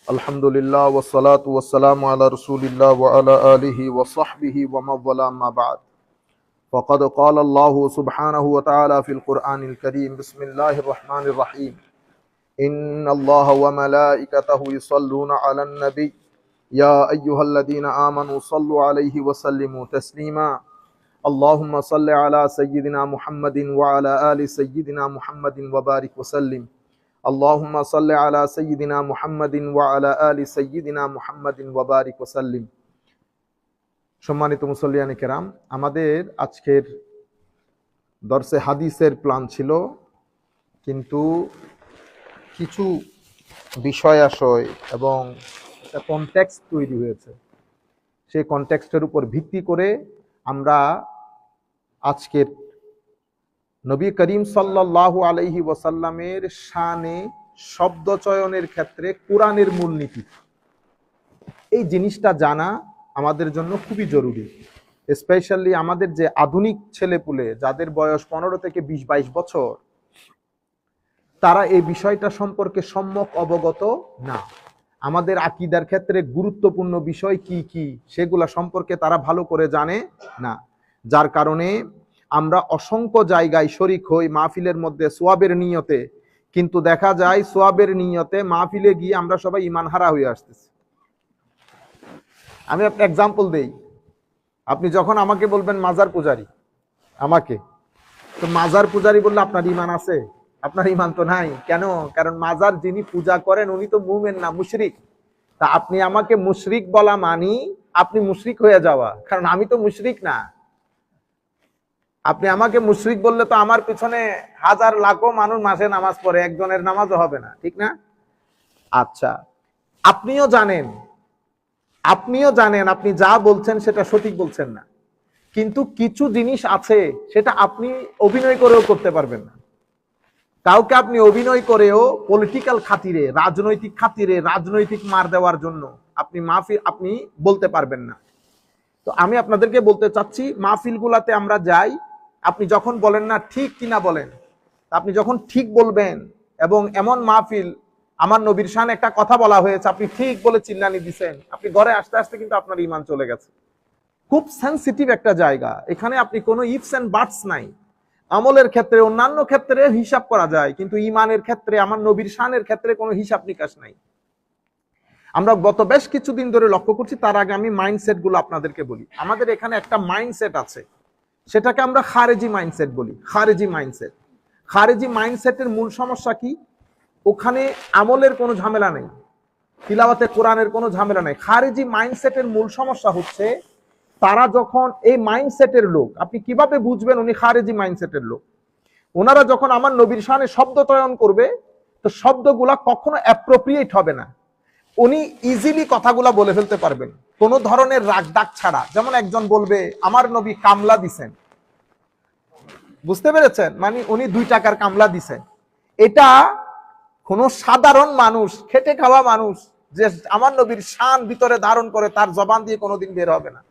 আলহামদুলিল্লাহ ওয়াসসালাতু ওয়াসসালামু আলা রাসূলিল্লাহ ওয়া আলা আলিহি ওয়া সাহবিহি ওয়া মান ওয়ালা আম্মা বা'দ ফাকাদ ক্বালা আল্লাহু সুবহানাহু ওয়া তাআলা ফিল কুরআনিল কারীম বিসমিল্লাহির রাহমানির রাহিম ইন্নাল্লাহা ওয়া মালাইকাতাহু ইউসাল্লুনা আলান নবী ইয়া আইয়ুহাল্লাযীনা আমানু সাল্লু আলাইহি ওয়া সাল্লিমু তাসলিমা আল্লাহুম্মা সাল্লি আলা সাইয়্যিদিনা মুহাম্মাদিন ওয়া আলা আলি সাইয়্যিদিনা মুহাম্মাদিন ওয়া বারিক ওয়া সাল্লিম আল্লাহুম্মা সাল্লি আলা সাইয়্যিদিনা মুহাম্মাদিন ওয়া আলা আলি সাইয়্যিদিনা মুহাম্মাদিন ওয়া বারিক ওয়া সাল্লিম। সম্মানিত মুসল্লিয়ানে কেরাম, আমাদের আজকের দর্সে হাদিসের প্ল্যান ছিল, কিন্তু কিছু বিষয়াশয় এবং একটা কনটেক্সট তৈরি হয়েছে। সেই কনটেক্সটের উপর ভিত্তি করে আমরা আজকের নবী করিম সাল্লাল্লাহু আলাইহি ওয়াসাল্লামের শানে শব্দ চয়নের ক্ষেত্রে কোরআনের মূলনীতি, এই জিনিসটা জানা আমাদের জন্য খুবই জরুরি। স্পেশালি আমাদের যে আধুনিক ছেলেপুলে, যাদের বয়স 15 থেকে 20-22 বছর, তারা এই বিষয়টা সম্পর্কে সম্যক অবগত না। আমাদের আকীদার ক্ষেত্রে গুরুত্বপূর্ণ বিষয় কি কি সেগুলা সম্পর্কে তারা ভালো করে জানে না, যার কারণে আমরা অসংখ্য জায়গায় শরিক হই মাহফিলের মধ্যে সোয়াবের নিয়তে, কিন্তু দেখা যায় সোয়াবের নিয়তে মাহফিলে গিয়ে আমরা সবাই ঈমান হারা হয়ে আসতেছি। আমি একটা এক্সাম্পল দেই। আপনি যখন আমাকে বলবেন মাজার পূজারি, আমাকে তো মাজার পূজারি বললে আপনার ঈমান আছে? আপনার ঈমান তো নাই। কেন? কারণ মাজার যিনি পূজা করেন উনি তো মুমিন না, মুশরিক। তা আপনি আমাকে মুশরিক বলা মানি আপনি মুশরিক হয়ে যাওয়া, কারণ আমি তো মুশরিক না। আপনি আমাকে মুশরিক বললে তো আমার পিছনে হাজার লাখো মানুষ মাসে নামাজ পড়ে, একজনের নামাজও হবে না, ঠিক না? আচ্ছা, আপনিও জানেন আপনি যা বলছেন সেটা সঠিক বলছেন না, কিন্তু কিছু জিনিস আছে সেটা আপনি অভিনয় করেও করতে পারবেন না। কাউকে আপনি অভিনয় করেও পলিটিক্যাল খাতিরে, রাজনৈতিক খাতিরে, রাজনৈতিক মার দেওয়ার জন্য আপনি বলতে পারবেন না। তো আমি আপনাদেরকে বলতে চাচ্ছি, মাহফিল গুলাতে আমরা যাই, আপনি যখন বলেন না ঠিক কিনা বলেন, আপনি যখন ঠিক বলবেন, এবং এমন মাহফিল, আমার নবীর শানে একটা কথা বলা হয়েছে, আপনি ঠিক বলে চিল্লানি দিছেন, আপনি ঘরে আসতে আসতে কিন্তু আপনার ঈমান চলে গেছে। খুব সেনসিটিভ একটা জায়গা, এখানে আপনি কোনো ইফস এন্ড বাটস নাই। আমলের ক্ষেত্রে, অন্যান্য ক্ষেত্রে হিসাব করা যায়, কিন্তু ঈমানের ক্ষেত্রে, আমার নবীর শানের ক্ষেত্রে কোনো হিসাব নিকাশ নাই। আমরা গত বেশ কিছুদিন ধরে লক্ষ্য করছি। তার আগে আমি মাইন্ডসেট গুলো আপনাদেরকে বলি। আমাদের এখানে একটা মাইন্ডসেট আছে, সেটাকে আমরা খারেজি মাইন্ডসেট বলি। খারেজি মাইন্ডসেটের মূল সমস্যা কি? ওখানে আমলের কোনো ঝামেলা নেই, তিলাওয়াতে কোরআনের কোনো ঝামেলা নেই। খারেজি মাইন্ডসেটের মূল সমস্যা হচ্ছে, তারা যখন এই মাইন্ডসেটের লোক, আপনি কিভাবে বুঝবেন উনি খারেজি মাইন্ডসেটের লোক? ওনারা যখন আমার নবীর শানে শব্দ চয়ন করবে, তো শব্দগুলা কখনো অ্যাপ্রোপ্রিয়েট হবে না। উনি ইজিলি কথাগুলা বলে ফেলতে পারবেন কোনো ধরনের রাগ ডাক ছাড়া। যেমন একজন বলবে আমার নবী কামলা দিছেন, বুঝতে পেরেছেন? মানে উনি 2 টাকার কামলা দিছেন। এটা কোনো সাধারণ মানুষ, খেটে খাওয়া মানুষ যে আমার নবীর শান ভিতরে ধারণ করে, তার জবান দিয়ে কোনোদিন বের হবে না।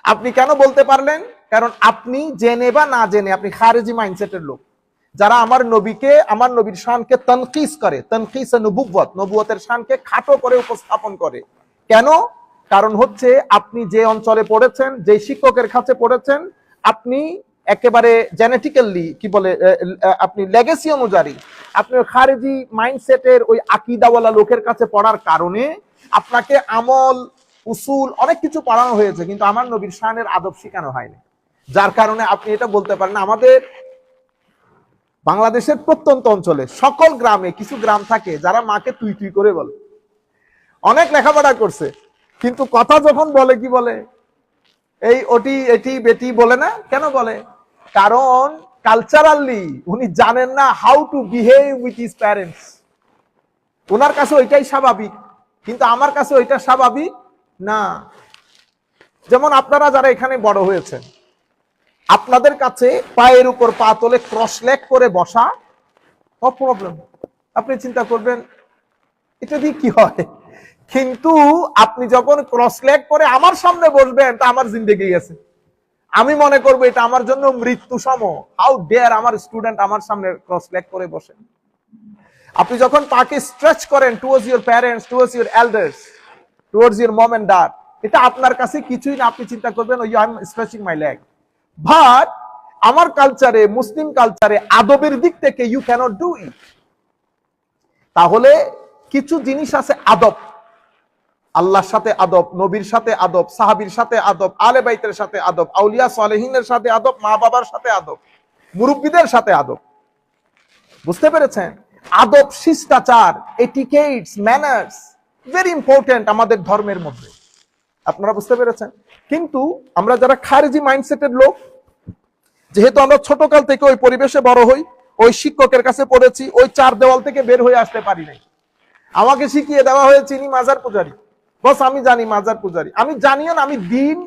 আপনি কেন বলতে পারলেন? কারণ আপনি জেনে বা না জেনে আপনি খারেজি মাইন্ডসেটের লোক, যারা আমার নবীকে, আমার নবীর শানকে তানকিস করে, তানকিস নবুওয়াত, নবুয়তের শানকে খাটো করে উপস্থাপন করে। কেন? কারণ হচ্ছে আপনি যে অঞ্চলে পড়েছেন, যে শিক্ষকের কাছে পড়েছেন, আপনি একেবারে জেনেটিক্যালি কি বলে, আপনি লেগেসি অনুযায়ী আপনি খারেজি মাইন্ডসেটের ওই আকীদাওয়ালা লোকের কাছে পড়ার কারণে আপনাকে আমল, উসুল অনেক কিছু পড়ানো হয়েছে, কিন্তু আমার নবীর শানের আদব শেখানো হয়নি। যার কারণে আপনি এটা বলতে পারেন। আমাদের বাংলাদেশের প্রত্যন্ত অঞ্চলে সকল গ্রামে কিছু গ্রাম থাকে যারা মাকে তুই তুই করে বলে, অনেক লেখাপড়া করছে, কিন্তু কথা যখন বলে কি বলে, এই ওটি এটি বেটি বলে না। কেন বলে? কারণ কালচারালি উনি জানেন না how to behave with his parents. ওনার কাছে ওইটাই স্বাভাবিক, কিন্তু আমার কাছে ওইটা স্বাভাবিক না। যেমন আপনারা যারা এখানে বড় হয়েছেন, আপনাদের কাছে পায়ের উপর পা তোলে ক্রস লেগ করে বসা নো প্রবলেম, আপনি চিন্তা করবেন এটা দিয়ে কি হয়। কিন্তু আপনি যখন ক্রস লেগ করে আমার সামনে বসবেন, তা আমার জিন্দেগি গেছে। আমি মনে করবো এটা আমার জন্য মৃত্যু সম। হাউ ডেয়ার আমার স্টুডেন্ট আমার সামনে ক্রস লেগ করে বসে। আপনি যখন পাকে স্ট্রেচ করেন towards your parents, towards your elders, towards your mom and dad, এটা আপনার কাছে কিছুই না। আপনি চিন্তা করবেন ওই I am stretching my leg. But আমার কালচারে, মুসলিম কালচারে আদবের দিক থেকে ইউ ক্যানট ডু ইট। তাহলে কিছু জিনিস আছে আদব, আল্লাহর সাথে আদব, নবীর সাথে আদব, সাহাবীর সাথে আদব, আলে বাইতের সাথে আদব, আউলিয়া সালেহিনের সাথে আদব, মা বাবার সাথে আদব, মুরব্বীদের সাথে আদব। বুঝতে পেরেছেন? আদব, শিষ্টাচার, এটিকেটস, ম্যানার্স ভেরি ইম্পর্টেন্ট আমাদের ধর্মের মধ্যে। আপনারা বুঝতে পেরেছেন? কিন্তু আমরা যারা খারিজি মাইন্ডসেটের লোক, যেহেতু আমরা ছোটকাল থেকে ওই পরিবেশে বড় হই, ওই শিক্ষকের কাছে পড়েছি, ওই চার দেওয়াল থেকে বের হয়ে আসতে পারি নাই। আমাকে শিখিয়ে দেওয়া হয়েছে ইনি মাজার পূজারী, বস আমি জানি মাজার পূজারী। আমি জানিও না, আমি দিন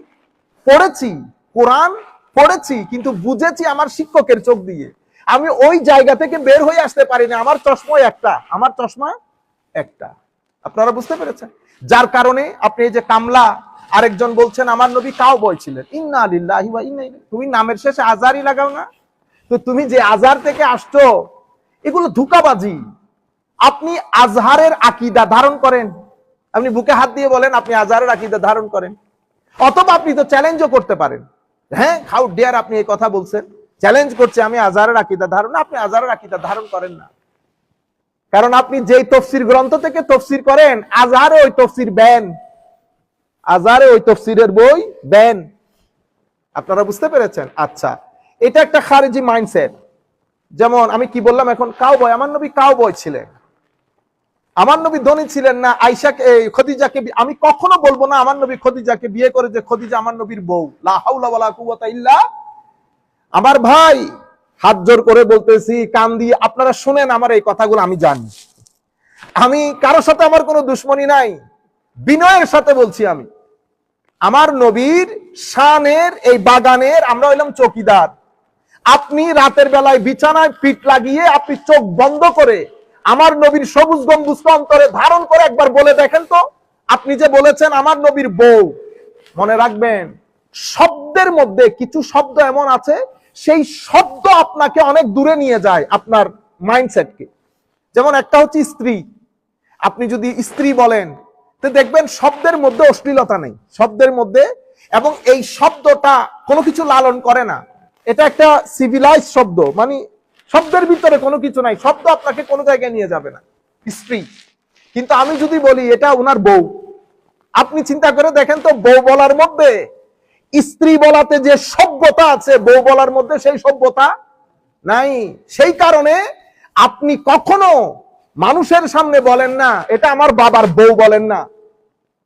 পড়েছি, কোরআন পড়েছি, কিন্তু বুঝেছি আমার শিক্ষকের চোখ দিয়ে। আমি ওই জায়গা থেকে বের হয়ে আসতে পারি না। আমার চশমা একটা, আমার চশমা একটা। আপনারা বুঝতে পেরেছেন? যার কারণে আপনি এই যে কামলা, আরেকজন বলছেন আমার নবী কাউবয় ছিলেন, ইন্না লিল্লাহি ওয়া ইন্না ইলাইহি। তুমি নামের শেষে আজারই লাগাও না? তো তুমি যে আজার থেকে আসছো, এগুলো ধোঁকাবাজি। আপনি আজহারের আকীদা ধারণ করেন, আপনি বুকে হাত দিয়ে বলেন আপনি আজহারের আকীদা ধারণ করেন। অথবা আপনি তো চ্যালেঞ্জও করতে পারেন, হ্যাঁ হাউ ডেয়ার আপনি এই কথা বলছেন, চ্যালেঞ্জ করছে আমি আজহারের আকীদা ধারণ না। আপনি আজহারের আকীদা ধারণ করেন না, কারণ আপনি যেই তফসির গ্রন্থ থেকে তফসির করেন, আজহারে ওই তফসির ব্যান, আজহারে ওই তফসিরের বই ব্যান। আপনারা বুঝতে পেরেছেন? আচ্ছা, এটা একটা খারিজি মাইন্ডসেট। যেমন আমি কি বললাম এখন, কাউবয়, আমার নবী কাউবয় ছিলেন, আমার নবী ধনী ছিলেন না। আয়েশাকে, খদিজাকে, আমি কখনো বলবো না আমার নবী খদিজাকে বিয়ে করে যে খদিজা আমার নবীর বউ, লা হাওলা ওয়ালা কুওয়াতা ইল্লা। আমার ভাই হাত জোর করে বলতেছি, কান দিয়ে আপনারা শুনেন আমার এই কথাগুলো। আমি জানি আমি কারোর সাথে আমার কোনো দুশ্মনী নাই, বিনয়ের সাথে বলছি। আমি আমার নবীর শানের এই বাগানের আমরা হইলাম চৌকিদার। আপনি রাতের বেলায় বিছানায় পিঠ লাগিয়ে আপনি চোখ বন্ধ করে আমার নবীর সবুজ গম্বুজকে অন্তরে ধারণ করে একবার বলে দেখেন তো, আপনি যে বলেছেন আমার নবীর বউ, মনে রাখবেন শব্দের মধ্যে কিছু শব্দ এমন আছে, সেই শব্দ আপনাকে অনেক দূরে নিয়ে যায় আপনার মাইন্ডসেটকে। যেমন একটা হচ্ছে স্ত্রী, আপনি যদি স্ত্রী বলেন তো দেখবেন শব্দের মধ্যে অশ্লীলতা নেই, শব্দের মধ্যে, এবং এই শব্দটা কোনো কিছু লালন করে না। এটা একটা সিভিলাইজ শব্দ, মানে শব্দের ভিতরে কোনো কিছু নাই, শব্দ আপনাকে কোনো জায়গায় নিয়ে যাবে না, স্ত্রী। কিন্তু আমি যদি বলি এটা ওনার বউ, আপনি চিন্তা করে দেখেন তো, বউ বলার মধ্যে স্ত্রী বলাতে যে সভ্যতা আছে, বউ বলার মধ্যে সেই সভ্যতা নাই। সেই কারণে আপনি কখনো মানুষের সামনে বলেন না এটা আমার বাবার বউ, বলেন না,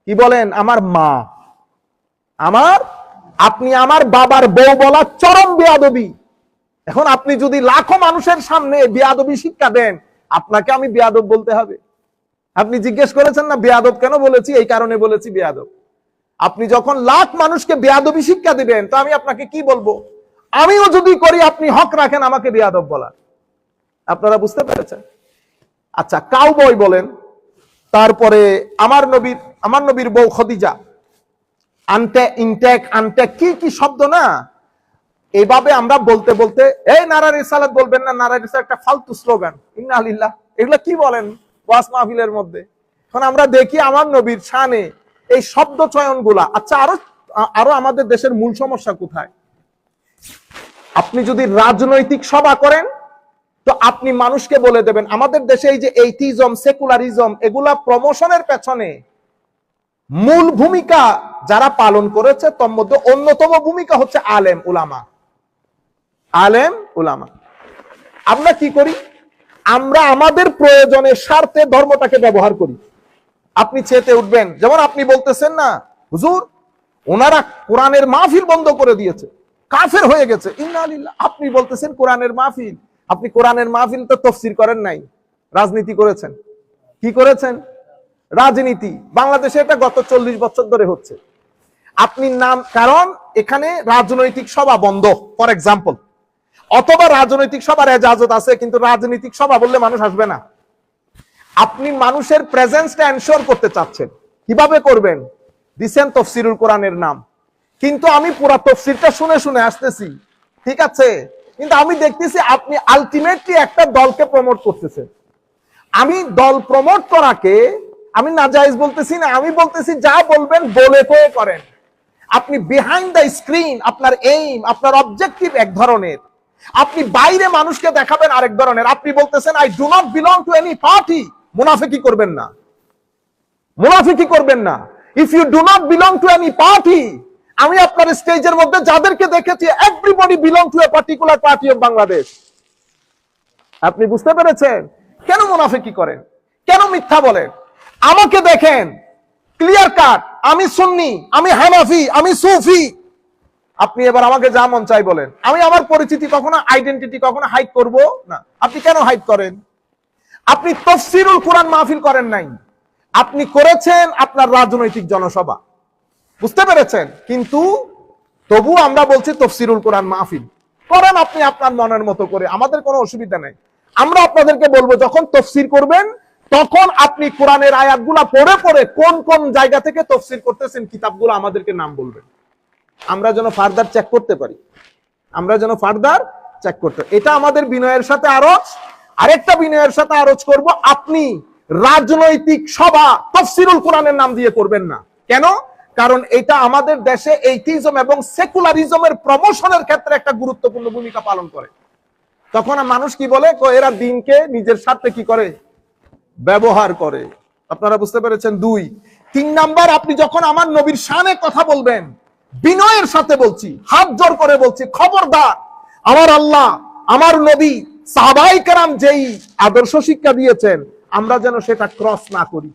কি বলেন? আমার মা। আপনি আমার বাবার বউ বলা চরম বেয়াদবি। এখন আপনি যদি লাখো মানুষের সামনে বেয়াদবি শিক্ষা দেন, আপনাকে আমি বেয়াদব বলতে হবে? আপনি জিজ্ঞেস করেছেন না বেয়াদব কেন বলেছি? এই কারণে বলেছি বেয়াদব। আপনি যখন লাখ মানুষকে বেয়াদবি শিক্ষা দিবেন, তো আমি আপনাকে কি বলবো? আমিও যদি করি আপনি হক রাখেন আমাকে বেয়াদব বলার। আপনারা বুঝতে পেরেছেন? আচ্ছা, কাউবয় বলেন, তারপরে আমার নবীর বউ খদিজা, আনটেক কি কি শব্দ না, এইভাবে আমরা বলতে বলতে, এই নারা রিসালাত বলবেন না, নারা রিসালাত একটা ফালতু স্লোগান, ইন্না লিল্লাহ, এগুলা কি বলেন ওয়াজ মাহফিলের মধ্যে? এখন আমরা দেখি আমার নবীর শানে এই শব্দ চয়ন গুলা। আচ্ছা, আরো আমাদের দেশের মূল সমস্যা কোথায়? আপনি যদি রাজনৈতিক সভা করেন, তো আপনি মানুষকে বলে দেবেন, আমাদের দেশে এই যে এইথিজম, সেকুলারিজম, এগুলা প্রমোশনের পেছনে মূল ভূমিকা যারা পালন করেছে, তোর মধ্যে অন্যতম ভূমিকা হচ্ছে আলেম উলামা। আলেম উলামা। আমরা কি করি? আমরা আমাদের প্রয়োজনের স্বার্থে ধর্মটাকে ব্যবহার করি। আপনি চেতে উঠবেন, যেমন আপনি বলতেছেন না হুজুর ওনারা কোরআনের মাহফিল বন্ধ করে দিয়েছে, কাফের হয়ে গেছে, ইন্না লিল্লাহ। আপনি বলতেছেন কোরআনের মাহফিল, আপনি কোরআনের মাহফিল তো তাফসীর করেন নাই, রাজনীতি করেছেন। কি করেছেন? রাজনীতি। বাংলাদেশে এটা গত 40 বছর ধরে হচ্ছে। আপনি নাম, কারণ এখানে রাজনৈতিক সভা বন্ধ, ফর এক্সাম্পল, অথবা রাজনৈতিক সভার এজাজত আছে, কিন্তু রাজনৈতিক সভা বললে মানুষ আসবে না। আপনি মানুষের প্রেজেন্সটা এনশোর করতে চাচ্ছেন, কিভাবে করবেন? দিছেন তাফসীরুল কোরআনের নাম, কিন্তু আমি পুরো তাফসীরটা শুনে শুনে আসতেছি, ঠিক আছে, কিন্তু আমি দেখতেছি আপনি আলটিমেটলি একটা দলকে প্রমোট করতেছেন। আমি দল প্রমোট করাকে আমি নাজায়েজ বলতেছি না, আমি বলতেছি যা বলবেন বলে কয়ে করেন। আপনি বিহাইন্ড দ্য স্ক্রিন আপনার এইম, আপনার অবজেক্টিভ এক ধরনের, আপনি বাইরে মানুষকে দেখাবেন আরেক ধরনের। আপনি বলতেছেন I do not belong to any party, মুনাফিকি করবেন না, মুনাফিকি করবেন না। If you do not belong to any party, আমি আপনার স্টেজের মধ্যে যাদেরকে দেখেছি everybody belong to a particular party of Bangladesh. আপনি বুঝতে পেরেছেন? কেন মুনাফিকি করেন, কেন মিথ্যা বলেন? আমাকে দেখেন ক্লিয়ার কাট, আমি সুন্নি, আমি হানাফি, আমি সুফি। আপনি এবার আমাকে যা মন চাই বলেন, আমি আমার পরিচিতি কখনো আইডেন্টিটি কখনো হাইড করব না। আপনি কেন হাইড করেন? আপনি তাফসীরুল কোরআন মাহফিল করেন নাই, আপনি করেছেন আপনার রাজনৈতিক জনসভা, বুঝতে পেরেছেন? কিন্তু তবু আমরা বলছি তাফসীরুল কোরআন মাহফিল করেন আপনি আপনার মনের মতো করে, আমাদের কোনো অসুবিধা নেই। আমরা আপনাদেরকে বলবো যখন তাফসীর করবেন তখন আপনি কোরআনের আয়াতগুলা পড়ে পড়ে কোন কোন জায়গা থেকে তাফসীর করতেছেন কিতাবগুলো আমাদেরকে নাম বলবেন, আমরা যেন ফার্দার চেক করতে পারি, আমরা যেন ফার্দার চেক করতে। এটা আমাদের বিনয়ের সাথে আরজ। আরেকটা বিনয়ের সাথে আরজ করব, আপনি রাজনৈতিক সভা তাফসীরুল কোরআনের নাম দিয়ে করবেন না। কেন? কারণ এটা আমাদের দেশে এইথিজম এবং সেকুলারিজমের প্রমোশনের ক্ষেত্রে একটা গুরুত্বপূর্ণ ভূমিকা পালন করে। তখন মানুষ কি বলে, এরা দিনকে নিজের স্বার্থে কি করে, ব্যবহার করে। আপনারা বুঝতে পেরেছেন? 2 3 নাম্বার, আপনি যখন আমার নবীর শানে কথা বলবেন, বিনয়ের সাথে বলছি, হাত জোর করে বলছি, খবরদার আমার আল্লাহ, আমার নবী, সাহাবায়ে কেরাম যেই আদর্শ শিক্ষা দিয়েছেন আমরা যেন সেটা ক্রস না করি।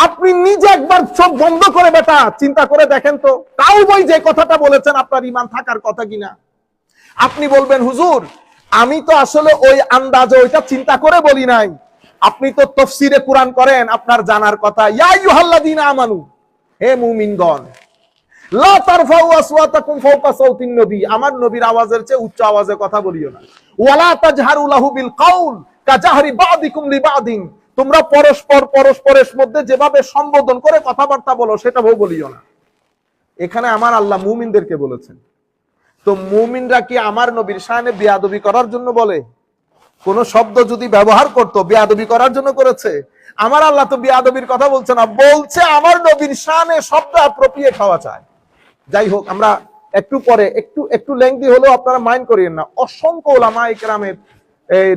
আপনি নিজে একবার চোখ বন্ধ করে বেটা চিন্তা করে দেখেন তো, কাউবয় যে কথাটা বলেছেন আপনার ঈমান থাকার কথা কিনা। আপনি বলবেন হুজুর আমি তো আসলে ওই আন্দাজে ওইটা চিন্তা করে বলি নাই, আপনি তো তাফসীরে কোরআন করেন, আপনার জানার কথা। ইয়া আইয়ুহাল্লাযীনা আমানু, হে মুমিনগণ, লা তারফাউ আসওয়াতাকুম ফাওকা সাওতিন নবী, আমার নবীর আওয়াজের চেয়ে উচ্চ আওয়াজে কথা বলিও না। ওয়ালা তাজহারু লাহু বিল কাউল কাজাহরি বাদিকুম লিবাদিন, তোমরা পরস্পরের মধ্যে যেভাবে সম্বোধন করে কথাবার্তা বলো সেটা বলিও না। এখানে আমার আল্লাহ মুমিনদেরকে বলেছেন, তো মুমিনরা কি আমার নবীর শানে বেয়াদবি করার জন্য বলে? কোন শব্দ যদি ব্যবহার করতো বেয়াদবি করার জন্য করেছে? আমার আল্লাহ তো বেয়াদবির কথা বলছে না, বলছে আমার নবীর শানে শব্দ অ্যাপ্রোপ্রিয়েট হওয়া চাই। যাই হোক, আমরা একটু পরে একটু লেংথি হলেও আপনারা মাইন্ড করিয়েন না। অসংখ্য উলামায়ে কেরামের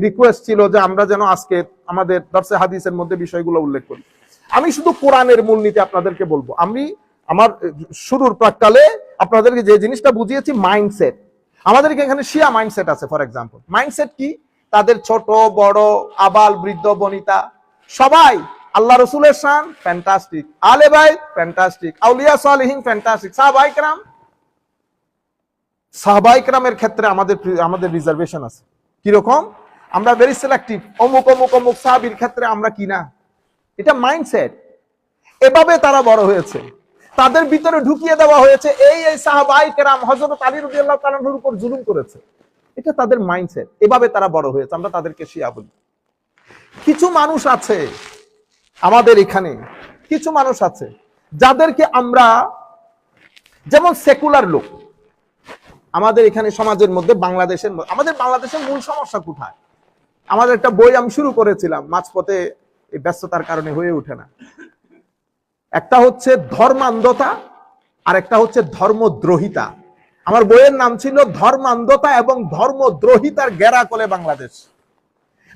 রিকোয়েস্ট ছিল যে আমরা যেন আজকে আমাদের দরসে হাদিসের মধ্যে বিষয়গুলো উল্লেখ করি। আমি শুধু কোরআনের মূলনীতি আপনাদেরকে বলবো। আমি আমার শুরুর প্রাককালে আপনাদেরকে যে জিনিসটা বুঝিয়েছি, মাইন্ডসেট। আমাদেরকে এখানে শিয়া মাইন্ডসেট আছে। ফর এক্সাম্পল, মাইন্ডসেট কি? তাদের ছোট বড় আবাল বৃদ্ধ বনিতা সবাই আল্লাহ রসুলের শান ফ্যান্টাস্টিক, আলে বাইত ফ্যান্টাস্টিক, আউলিয়া সালেহিন ফ্যান্টাস্টিক, সাহাবায়ে কেরামের ক্ষেত্রে আমাদের রিজার্ভেশন আছে। কিরকম? আমরা ভেরি সিলেক্টিভ, অমুক অমুক অমুক সাহাবীর ক্ষেত্রে আমরা কিনা। এটা মাইন্ডসেট। এভাবে তারা বড় হয়েছে, তাদের ভিতরে ঢুকিয়ে দেওয়া হয়েছে এই সাহাবায়ে কেরাম হযরত আলী রাদিয়াল্লাহু তাআলার উপর জুলুম করেছে। এটা তাদের মাইন্ডসেট, এভাবে তারা বড় হয়েছে, আমরা তাদেরকে শিয়া বলি। কিছু মানুষ আছে আমাদের এখানে, কিছু মানুষ আছে যাদেরকে আমরা, যেমন সেকুলার লোক আমাদের এখানে সমাজের মধ্যে, আমাদের বাংলাদেশের মূল সমস্যা কোথায়? আমাদের একটা বই আমি শুরু করেছিলাম, মাঝপথে এই ব্যস্ততার কারণে হয়ে ওঠে না। একটা হচ্ছে ধর্মান্ধতা আর একটা হচ্ছে ধর্মদ্রোহিতা। আমার বইয়ের নাম ছিল ধর্মান্ধতা এবং ধর্মদ্রোহিতার গেরাকলে বাংলাদেশ।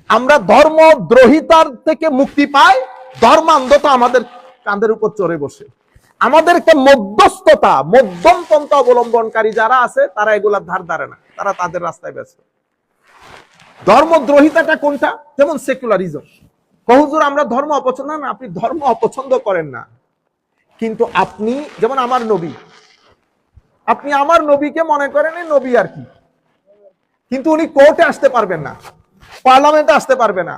আমরা ধর্মদ্রোহিতার থেকে মুক্তি পাই, ধর্মান্ধতা আমাদের কাঁধের উপর চড়ে বসে। আমাদেরকে মধ্যস্থতা, মধ্যমপন্থা অবলম্বনকারী যারা আছে তারা এগুলার ধার ধারে না, তারা তাদের রাস্তায় ব্যস্ত। ধর্মদ্রোহিতাটা কোনটা? যেমন সেকুলারিজম। হুজুর আমরা ধর্ম অপছন্দ না, আপনি ধর্ম অপছন্দ করেন না, কিন্তু আপনি যেমন আমার নবী, আপনি আমার নবীকে মনে করেন এই নবী আর কি, কিন্তু উনি কোর্টে আসতে পারবেন না, পার্লামেন্টে আসতে পারবে না,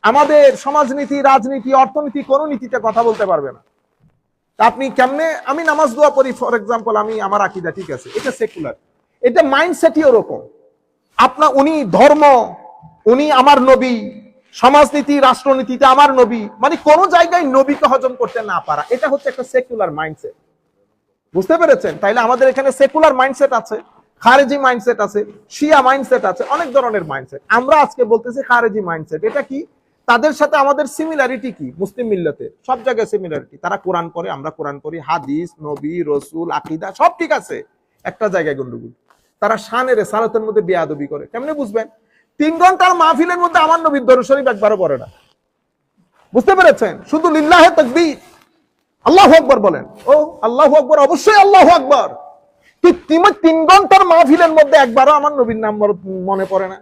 আমাদের সমাজনীতি, রাজনীতি, অর্থনীতি কোন নীতিতে কথা বলতে পারবে না। আপনি কেমনে? আমি নামাজ দোয়া পড়ি ফর এক্সাম্পল, আমি আমার আকীদা ঠিক আছে, এটা সেকুলার। এটা মাইন্ডসেটই ওরকম। উনি ধর্ম, উনি আমার নবী, সমাজনীতি রাষ্ট্রনীতিতে আমার নবী, মানে কোন জায়গায় নবীকে হজম করতে না পারা, এটা হচ্ছে একটা সেকুলার মাইন্ডসেট। বুঝতে পেরেছেন? তাইলে আমাদের এখানে সেকুলার মাইন্ডসেট আছে, খারেজি মাইন্ডসেট আছে, শিয়া মাইন্ডসেট আছে, অনেক ধরনের মাইন্ডসেট। আমরা আজকে বলতেছি খারেজি মাইন্ডসেট। এটা কি? তাদের সাথে আমাদের সিমিলারিটি কি? মুসলিম মিল্লাতে সব জায়গায় সিমিলারিটি। তারা কোরআন পড়ে, আমরা কোরআন পড়ি, হাদিস, নবী, রসুল, আকীদা সব ঠিক আছে, একটা জায়গায় গন্ডগোল। তারা শানের সালাতের মধ্যে বেয়াদবি করে। কেমনে বুঝবেন? 3 ঘন্টার মাহফিলের মধ্যে আমার নবীর দরুদ শরীফ একবারও পড়ে না। বুঝতে পেরেছেন? শুধু লিল্লাহে তাকবীর, আল্লাহু আকবার বলেন। ও আল্লাহু আকবার, অবশ্যই আল্লাহু আকবার। 3 ঘন্টার মাহফিলের মধ্যে একবারও আমার নবীর নাম মনে পড়ে না।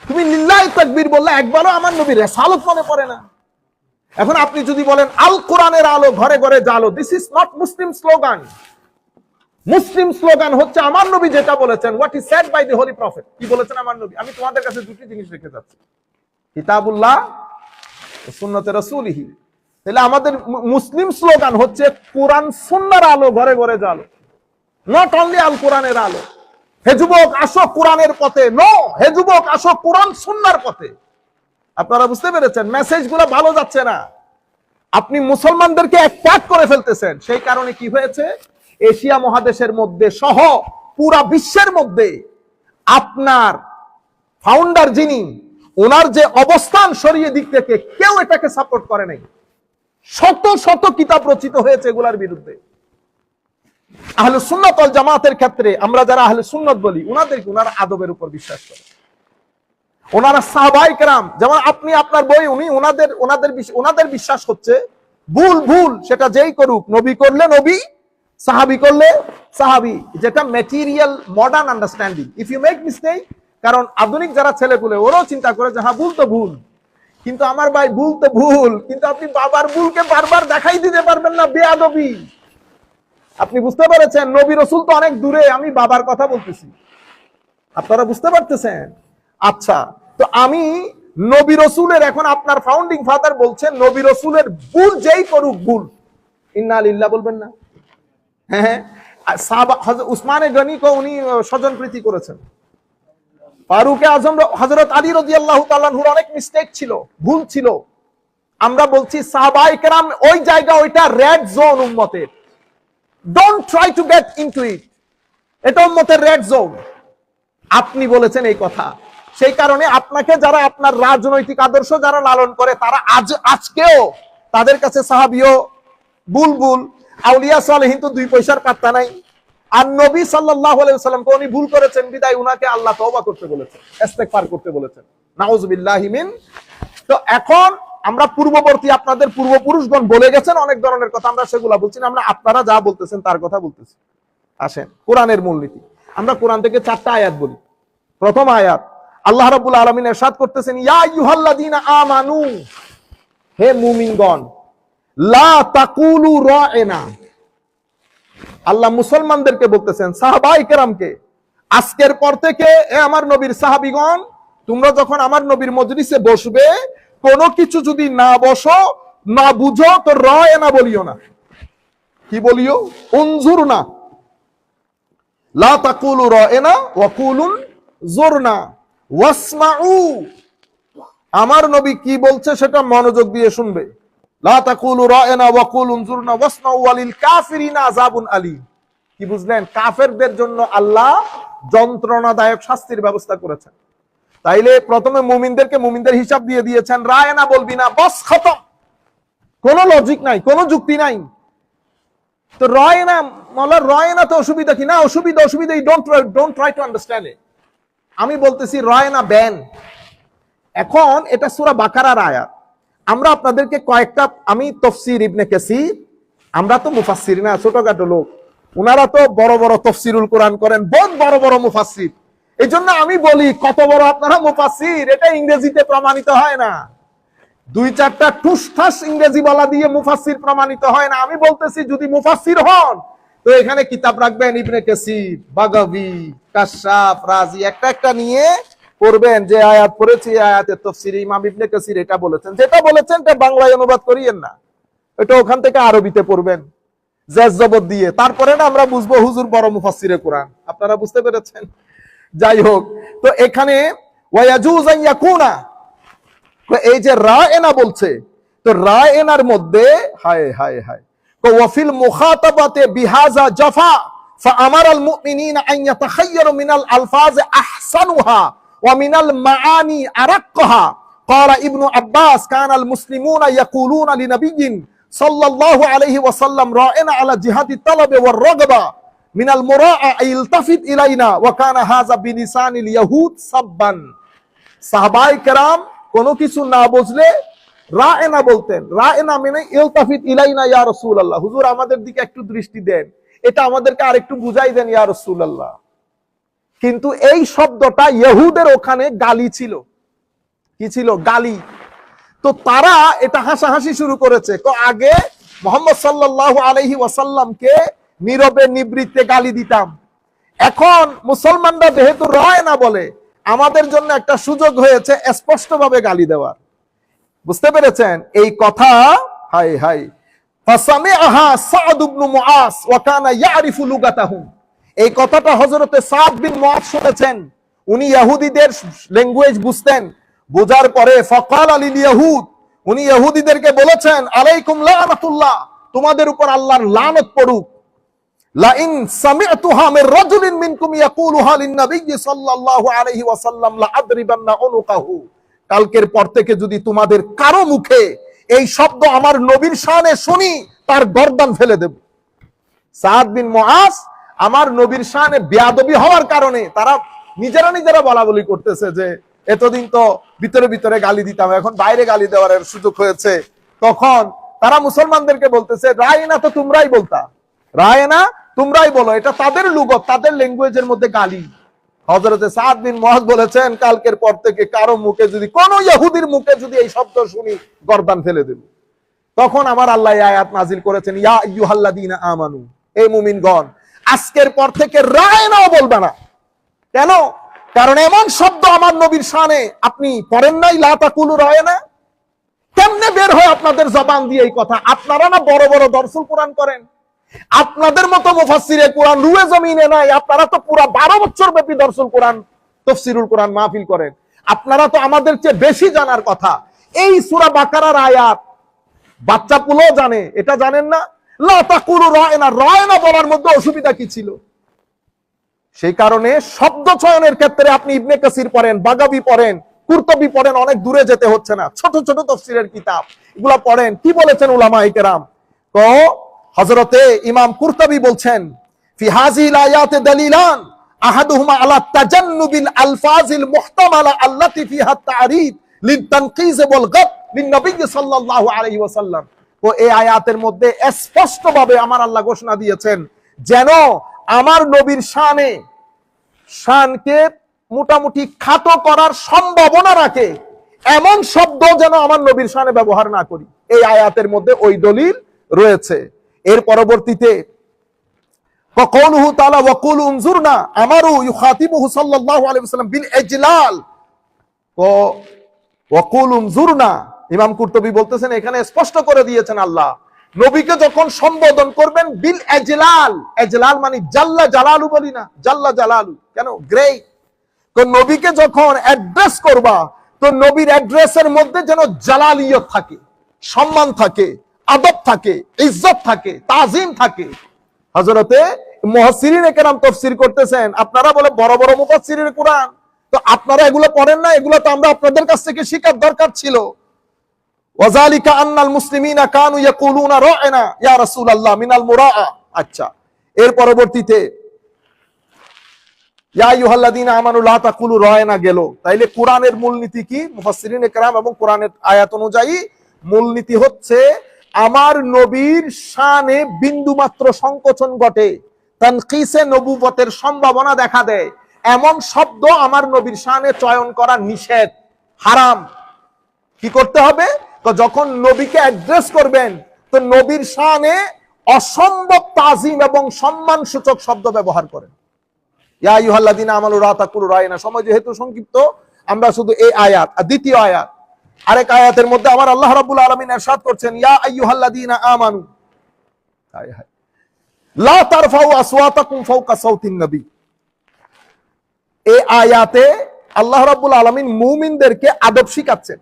তুমি লিল্লাহে তাকবীর বললে একবারও আমার নবীর রিসালাত মনে পড়ে না। এখন আপনি যদি বলেন আল কোরআনের আলো ঘরে ঘরে জালো, this is not Muslim slogan. Muslim slogan হচ্ছে আমার নবী যেটা বলেছেন, what is said by the holy prophet. কি বলেছেন আমার নবী? আমি তোমাদের কাছে দুটি জিনিস রেখে যাচ্ছি, কিতাবুল্লাহ ও সুন্নতে রাসূলিহি। তাহলে আমাদের মুসলিম স্লোগান হচ্ছে কোরআন সুন্নাহর আলো ঘরে ঘরে জালো, নট অনলি আল কোরআনের আলো। হে যুবক আসো কোরআনের পথে, নো, হে যুবক আসো কোরআন সুন্নাহর পথে। আপনারা বুঝতে পেরেছেন? মেসেজগুলো ভালো যাচ্ছে না, আপনি মুসলমানদেরকে অ্যাটাক করে ফেলতেছেন। সেই কারণে কি হয়েছে, এশিয়া মহাদেশের মধ্যে সহ পুরা বিশ্বের মধ্যে আপনার ফাউন্ডার যিনি, ওনার যে অবস্থান শরীয়ত দিক থেকে, কেউ এটাকে সাপোর্ট করে নাই। শত শত কিতাব রচিত হয়েছে এগুলার বিরুদ্ধে। আহলে সুন্নাত ওয়াল জামাতের ক্ষেত্রে আমরা যারা আহলে সুন্নাত বলি, ওনারা আদবের উপর বিশ্বাস করে। ওনারা সাহাবায়ে কেরাম, যেমন আপনি আপনার বই, উনি ওনাদের বিশ্বাস হচ্ছে ভুল সেটা যেই করুক, নবী করলে নবী, সাহাবী করলে সাহাবী, যেটা material modern understanding. If you make mistake, কারণ আধুনিক যারা ছেলেগুলো ওরাও চিন্তা করে যে হ্যাঁ ভুল তো ভুল, কিন্তু আমার ভাই ভুল তো ভুল, কিন্তু আপনি বাবার ভুলকে বারবার দেখাই দিতে পারবেন না, বেয়াদবি। আপনি বুঝতে পেরেছেন? নবী রাসূল তো অনেক দূরে, আমি বাবার কথা বলতেছি, আপনারা বুঝতে পারতেছেন? আচ্ছা, তো আমি নবী রাসূলের, এখন আপনার ফাউন্ডিং ফাদার বলছেন নবী রাসূলের ভুল যেই করুক ভুল, ইন্না লিল্লাহ বলবেন না? হ্যাঁ, উসমানে গনি কো উনি স্বজনপ্রীতি করেছেন। ফারুকে আজম হযরত আলী রাদিয়াল্লাহু তাআলা আনহুর অনেক মিস্টেক ছিল, ভুল ছিল। আমরা বলছি সাহাবায়ে কেরাম ওই জায়গা, ওইটা রেড জোন উম্মতের। Don't try to get into ইট, এটা উম্মতের রেড জোন। আপনি বলেছেন এই কথা, সেই কারণে আপনাকে যারা আপনার রাজনৈতিক আদর্শ যারা লালন করে, তারা আজকেও তাদের কাছে সাহাবীও বুলবুল, আউলিয়া সালেহিন তো 2 পয়সার পাত্তা নাই। আর নবী সাল্লাল্লাহু আলাইহি ওয়াসাল্লামকে উনি ভুল করেছেন বিদায় উনাকে আল্লাহ তওবা করতে বলেছেন, ইস্তেগফার করতে বলেছেন, নাউযুবিল্লাহি মিন। তো এখন আমরা পূর্ববর্তী, আপনাদের পূর্বপুরুষগণ বলে গেছেন অনেক ধরনের কথা, আমরা সেগুলা বলছি না, আমরা আপনারা যা বলতেছেন তার কথা বলতেছি। আসেন কোরআনের মূলনীতি। আমরা কোরআন থেকে 4টা আয়াত বলি। প্রথম আয়াত, আল্লাহ রাব্বুল আলামিন ইরশাদ করতেছেন, ইয়া আইয়ুহাল্লাযীনা আমানু, হে মুমিনগণ, লা তাকুলু রা'না। আল্লাহ মুসলমানদেরকে বলতেছেন, সাহাবায়ে কেরামকে, আজকের পর থেকে এ আমার নবীর সাহাবীগণ, তোমরা যখন আমার নবীর মজলিসে বসবে, কোনো কিছু যদি না বসো, না বুঝো, তো রা'না বলিও না। কি বলিও? উনজুরনা, লা তাকুলু রা'না ওয়া কুলুন জুরনা ওয়াসমাউ। আমার নবী কি বলছে সেটা মনোযোগ দিয়ে শুনবে। লা তাকুলু রা'না ওয়া কুলু উনজুরনা ওয়াসমাউ ওয়ালিল কাফিরিনা আযাবুন আলীম। কি বুঝলেন? কাফেরদের জন্য আল্লাহ যন্ত্রণাদায়ক শাস্তির ব্যবস্থা করেছেন। তাইলে প্রথমে মুমিনদেরকে মুমিনদের হিসাব দিয়ে দিয়েছেন, রা'না বলবি না, বাস খতম। কোনো লজিক নাই, কোনো যুক্তি নাই। তো রা'না মাওলা, রা'না তো অসুবিধা কি? না, অসুবিধা don't try to understand it. আমি বলতেছি রা'না ব্যান। এখন এটা সূরা বাকারার আয়াত। আমরা আপনাদেরকে কয়েকটা, আমি তাফসীর ইবনে কাসীর, আমরা তো মুফাসসির না, ছোটখাটো লোক, ওনারা তো বড় বড় তাফসীরুল কোরআন করেন, বহুত বড় বড় মুফাসসির। এই জন্য আমি বলি, কত বড় আপনারা মুফাসসির, এটা ইংরেজিতে প্রমাণিত হয় না। 2-4টা টুসঠাস ইংরেজি বলা দিয়ে মুফাসসির প্রমাণিত হয় না। আমি বলতেছি যদি মুফাসসির হন, তো এখানে কিতাব রাখবেন, ইবনে কাসীর, বাগাবী, কাশাফ, রাজি, একটা নিয়ে পড়বেন। যে আয়াত পড়েছি, আয়াতের তাফসীরে ইমাম ইবনে কাসীর এটা বলেছেন, যেটা বলেছেন এটা বাংলায় অনুবাদ করিয়েন না, এটা ওখান থেকে আরবিতে পড়বেন জেজ জবর দিয়ে। তারপরে না আমরা বুঝবো হুজুর বড় মুফাসসিরে কোরআন। আপনারা বুঝতে পেরেছেন? যাই হোক, তো এখানে ওয়ায়াজুজ আন ইয়াকুনা, এই যে রা'না বলছে, তো রা'নার মধ্যে হায় হায় হায়, তো ওয়াফিল মুখাতাবাতে বিহাযা জাফা ফাআমারাল মুমিনিনা আন ইয়াতাখায়্যারু মিনাল আলফাজ আহসানুহা ওয়া মিনাল মাআনি আরাক্কাহা قال ابن عباس كان المسلمون يقولون لنبي صلى الله عليه وسلم رائنا على جهاد الطلب والرغبة من المراءة يلتفت إلينا وكان هذا بلسان اليهود سبا সাহাবায়ে কেরাম কোনো কিছু না বুঝলে রায়না বলতেন। রায়না মানে ইলতাফিত ইলাইনা ইয়া রাসূলুল্লাহ, হুজুর আমাদের দিকে একটু দৃষ্টি দেন, এটা আমাদেরকে আরেকটু বুঝাই দেন ইয়া রাসূলুল্লাহ। কিন্তু এই শব্দটা ইহুদের ওখানে গালি ছিল। কি ছিল? গালি। তো তারা এটা হাসাহাসি শুরু করেছে। আগে মুহাম্মদ সাল্লাল্লাহু আলাইহি ওয়াসাল্লামকে নীরবে নিবৃত্তে গালি দিতাম, এখন মুসলমানরা যেহেতু রায়না বলে আমাদের জন্য একটা সুযোগ হয়েছে স্পষ্টভাবে গালি দেওয়ার। বুঝতে পেরেছেন এই কথা? হাই হাই। ফাসামিআহা সাদ ইবনে মুআজ ওয়া কানা ইয়ারিফু লুগাতাহুম। এই কথাটা হযরতে সাদ বিন মুআজ শুনেছেন, উনি ইহুদিদের ল্যাঙ্গুয়েজ বুঝতেন। বোঝার পরে ফাকাল লিল ইয়াহুদ, উনি ইহুদিদেরকে বলেছেন আলাইকুম লানাতুল্লাহ, তোমাদের উপর আল্লাহর লানত পড়ুক। লা ইন সামি'তুহা মির রাজুলিন মিনকুম ইয়াকুলুহা লিন নবী সাল্লাল্লাহু আলাইহি ওয়াসাল্লাম লা আদরিবান্না উনুকাহু। কালকের পর থেকে যদি তোমাদের কারো মুখে এই শব্দ আমার নবীর শানে শুনি, তার গর্দান ফেলে দেব। সাদ বিন মুআজ আমার নবীর শানে বেয়াদবি হওয়ার কারণে তারা নিজেরা বলা বলি করতেছে যে এতদিন তো ভিতরে ভিতরে গালি দিতাম, এখন বাইরে গালি দেওয়ার সুযোগ হয়েছে। তখন তারা মুসলমানদেরকে বলতেছে রায়না তো তোমরাই বলতা, রায়না তোমরাই বলো, এটা তাদের লুগত, তাদের ল্যাঙ্গুয়েজের মধ্যে গালি। হযরতে সাদ বিন মুআজ বলেছেন কালকের পর থেকে কারো মুখে যদি, কোন ইহুদির মুখে যদি এই শব্দ শুনি গর্দান ফেলে দেব। তখন আমার আল্লাহ আয়াত নাজিল করেছেন ইয়া আইয়ুহাল্লাযীনা আমানু, এই মুমিনগণ আজকের পর থেকে রায়নাও বলবে না। কেন? কারণ এমন শব্দ আমার নবীর শানে আপনি পড়েন নাই, লা তাকুলু রায়না। কেমনে বের হয় আপনাদের জবান দিয়ে এই কথা? আপনারা না বড় বড় দরসুল কোরআন করেন, আপনাদের মতো মুফাসসিরে কোরআন রুয়ে জমিনে নাই। আপনারা তো পুরো 12 বছর ব্যাপী দরসুল কোরআন, তাফসীরুল কোরআন মাহফিল করেন, আপনারা তো আমাদের চেয়ে বেশি জানার কথা। এই সূরা বাকারার আয়াত বাচ্চা পুলো জানে, এটা জানেন না? লা তাকুলু রায়না, রায়না বলার মধ্যে অসুবিধা কি ছিল? সেই কারণে শব্দ চয়নের ক্ষেত্রে আপনি ইবনে কাসির পড়েন, বাগাবী পড়েন, কুরতুবী পড়েন, অনেক দূরে যেতে হচ্ছে না। ছোট ছোট তাফসীরের কিতাব এগুলা পড়েন, কি বলেছেন উলামায়ে কেরাম। তো হযরতে ইমাম কুরতুবী বলছেন ফি হাযিহিল আয়াতে দালিলান আহাদুহুমা আলা তাজান্নুবিল আলফাজিল মুহতামালা আল্লাতী ফিহা তা'রিদ লিতানকিজ ওয়াল গাদ লিন নবী সাল্লাল্লাহু আলাইহি ওয়াসাল্লাম। তো এই আয়াতের মধ্যে স্পষ্টভাবে আমার আল্লাহ ঘোষণা দিয়েছেন যেন আমার নবীর শানকে মোটামুটি খাটো করার সম্ভাবনা রাখে এমন শব্দ যেন আমার নবীর শানে ব্যবহার না করি। এই আয়াতের মধ্যে ওই দলিল রয়েছে। এর পরবর্তীতে وقوله تعالى وقول انظرنا امروا يخاطبه صلى الله عليه وسلم بالاجلال وقول انظرنا। ইমাম কুরতুবী বলতেছেন এখানে স্পষ্ট করে দিয়েছেন আল্লাহ নবীকে যখন সম্বোধন করবেন বিল এজলাল, এজলাল মানে জাল্লা জালালু বলি না, জাল্লা জালালু কেন গ্রেট। তো নবীকে যখন অ্যাড্রেস করবা তো নবীর অ্যাড্রেসের মধ্যে যেন জালালিয়ত থাকে, সম্মান থাকে, আদব থাকে, ইজ্জত থাকে, তাজিম থাকে। হযরতে মুফাসসিরিনে কেরাম তাফসীর করতেছেন, আপনারা বলে বড় বড় মুফাসসিরিনে কোরআন, তো আপনারা এগুলো পড়েন না? এগুলো তো আমরা আপনাদের কাছ থেকে শেখার দরকার ছিল। ওয়াযালিকা আন্নাল মুসলিমিনা কানু ইয়াকুলুনা রা'না ইয়া রাসূলুল্লাহ মিনাল মুরাআ। আচ্ছা, এর পরবর্তীতে ইয়া আইয়ুহাল্লাযীনা আমানু লা তাকুলু রা'না গেল। তাইলে কোরআনের মূলনীতি কি? মুফাসসিরিনে কেরাম এবং কোরআনের আয়াত অনুযায়ী মূলনীতি হচ্ছে আমার নবীর শানে বিন্দুমাত্র সংকোচন ঘটে, তানকিসে নবুবতের সম্ভাবনা দেখা দেয় এমন শব্দ আমার নবীর শানে চয়ন করা নিষেধ, হারাম। কি করতে হবে? তো যখন নবীকে অ্যাড্রেস করবেন তো নবীর শানে অসম্ভব তাজিম এবং সম্মান সূচক শব্দ ব্যবহার করেন। ইয়া আইয়ুহাল্লাযীনা আমানু লা তাকুলু রা'না। সময় যেহেতু সংক্ষিপ্ত আমরা শুধু এই আয়াত আর দ্বিতীয় আয়াত, আরেক আয়াতের মধ্যে আমার আল্লাহ রাব্বুল আলামিন ইরশাদ করছেন ইয়া আইয়ুহাল্লাযীনা আমানু লা তারফাউ আসওয়াতাকুম ফাওকা সাওতিন নবী। এই আয়াতে আল্লাহ রাব্বুল আলামিন মুমিনদেরকে আদব শিখাচ্ছেন।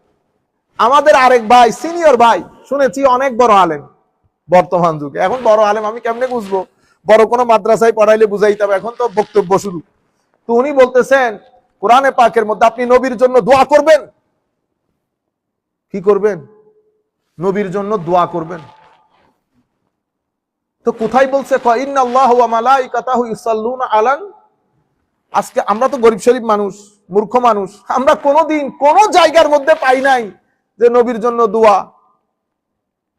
আমাদের আরেক ভাই, সিনিয়র ভাই, শুনেছি অনেক বড় আলেম বর্তমান যুগে। এখন বড় আলেম আমি কেমনে বুঝবো? বড় কোনো মাদ্রাসায় পড়াইলে বুঝাইতে হবে, এখন তো বক্তব্য শুরু। তো উনি বলতেছেন কোরআনে পাকের মধ্যে আপনি নবীর জন্য দোয়া করবেন, কি করবেন? নবীর জন্য দোয়া করবেন। তো কোথায় বলছে ইন্নাল্লাহু ওয়া মালাইকাতাহু ইউসাল্লুনা আলান। আজকে আমরা তো গরিব শরীফ মানুষ, মূর্খ মানুষ, আমরা কোনোদিন কোন জায়গার মধ্যে পাই নাই যে নবীর জন্য দোয়া।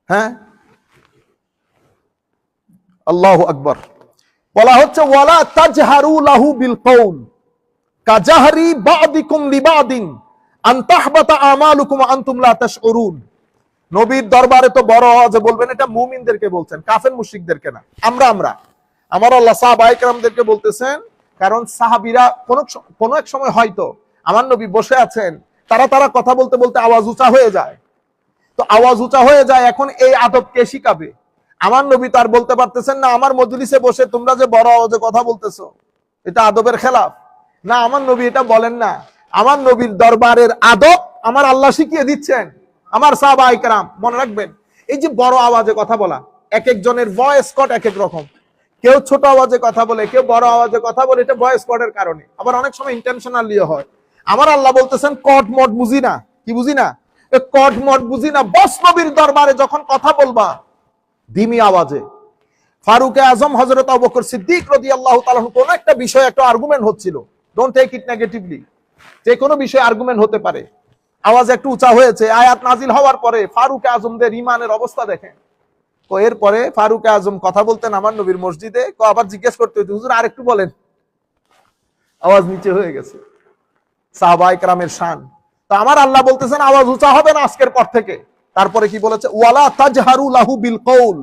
হ্যাঁ, আল্লাহু আকবার। বলা হচ্ছে ওয়ালা তাজহারু লাহু বিল কওল কাজাহরি বাদিকুম লিবাদিন আন তাহবাতা আমালুকুম ওয়া আনতুম লা তাশউরুন। নবীর দরবারে তো বড় আওয়াজে বলবেন, এটা মুমিনদেরকে বলছেন, কাফের মুশরিকদেরকে না। আমার আল্লাহ সাহাবায়ে কেরামদেরকে বলতেছেন, কারণ সাহাবীরা কোন এক সময় হয়তো আমার নবী বসে আছেন, তারা কথা বলতে বলতে আওয়াজ উঁচা হয়ে যায়। তো আওয়াজ উঁচা হয়ে যায়, এখন এই আদব কে শিখাবে? আমার নবী তার বলতে পারতেছেন না আমার মজলিসে বসে তোমরা যে বড় আওয়াজে কথা বলতেছো এটা আদবের খেলাফ। না, আমার নবী এটা বলেন না। আমার নবীর দরবারের আদব আমার আল্লাহ শিখিয়ে দিচ্ছেন। আমার সাহাবায়ে কেরাম মনে রাখবেন, এই যে বড় আওয়াজে কথা বলা, এক একজনের ভয়েস কট এক এক রকম। কেউ ছোট আওয়াজে কথা বলে, কেউ বড় আওয়াজে কথা বলে, এটা ভয়েস কটের কারণে। আবার অনেক সময় ইন্টেনশনালিও হয়। আমার আল্লাহ বলতেছেন কট মট বুঝি না। কি বুঝি না? কট মট বুঝি না। বস নবীর দরবারে যখন কথা বলবা ধিমি আওয়াজে। ফারুক আজম হযরত আবু বকর সিদ্দিক রাদিয়াল্লাহু তাআলা কোন একটা বিষয়ে একটা আর্গুমেন্ট হচ্ছিল, ডোন্ট টেক ইট নেগেটিভলি, যে কোনো বিষয়ে আর্গুমেন্ট হতে পারে, আওয়াজ একটু উঁচা হয়েছে, আয়াত নাজিল হওয়ার পরে ফারুক আজমদের ঈমানের অবস্থা দেখেন। তো এরপরে ফারুক আজম কথা বলতেন আমার নবীর মসজিদে, আবার জিজ্ঞেস করতে হইতো, হুজুর আরেকটু বলেন, আওয়াজ নিচে হয়ে গেছে। সাহাবায়ে কেরামের শান। তো আমার আল্লাহ বলতেছেন আওয়াজ উঁচা হবে না আজকের পর থেকে। তারপরে কি বলেছে? ওয়ালা তাজহারু লাহু বিল কওল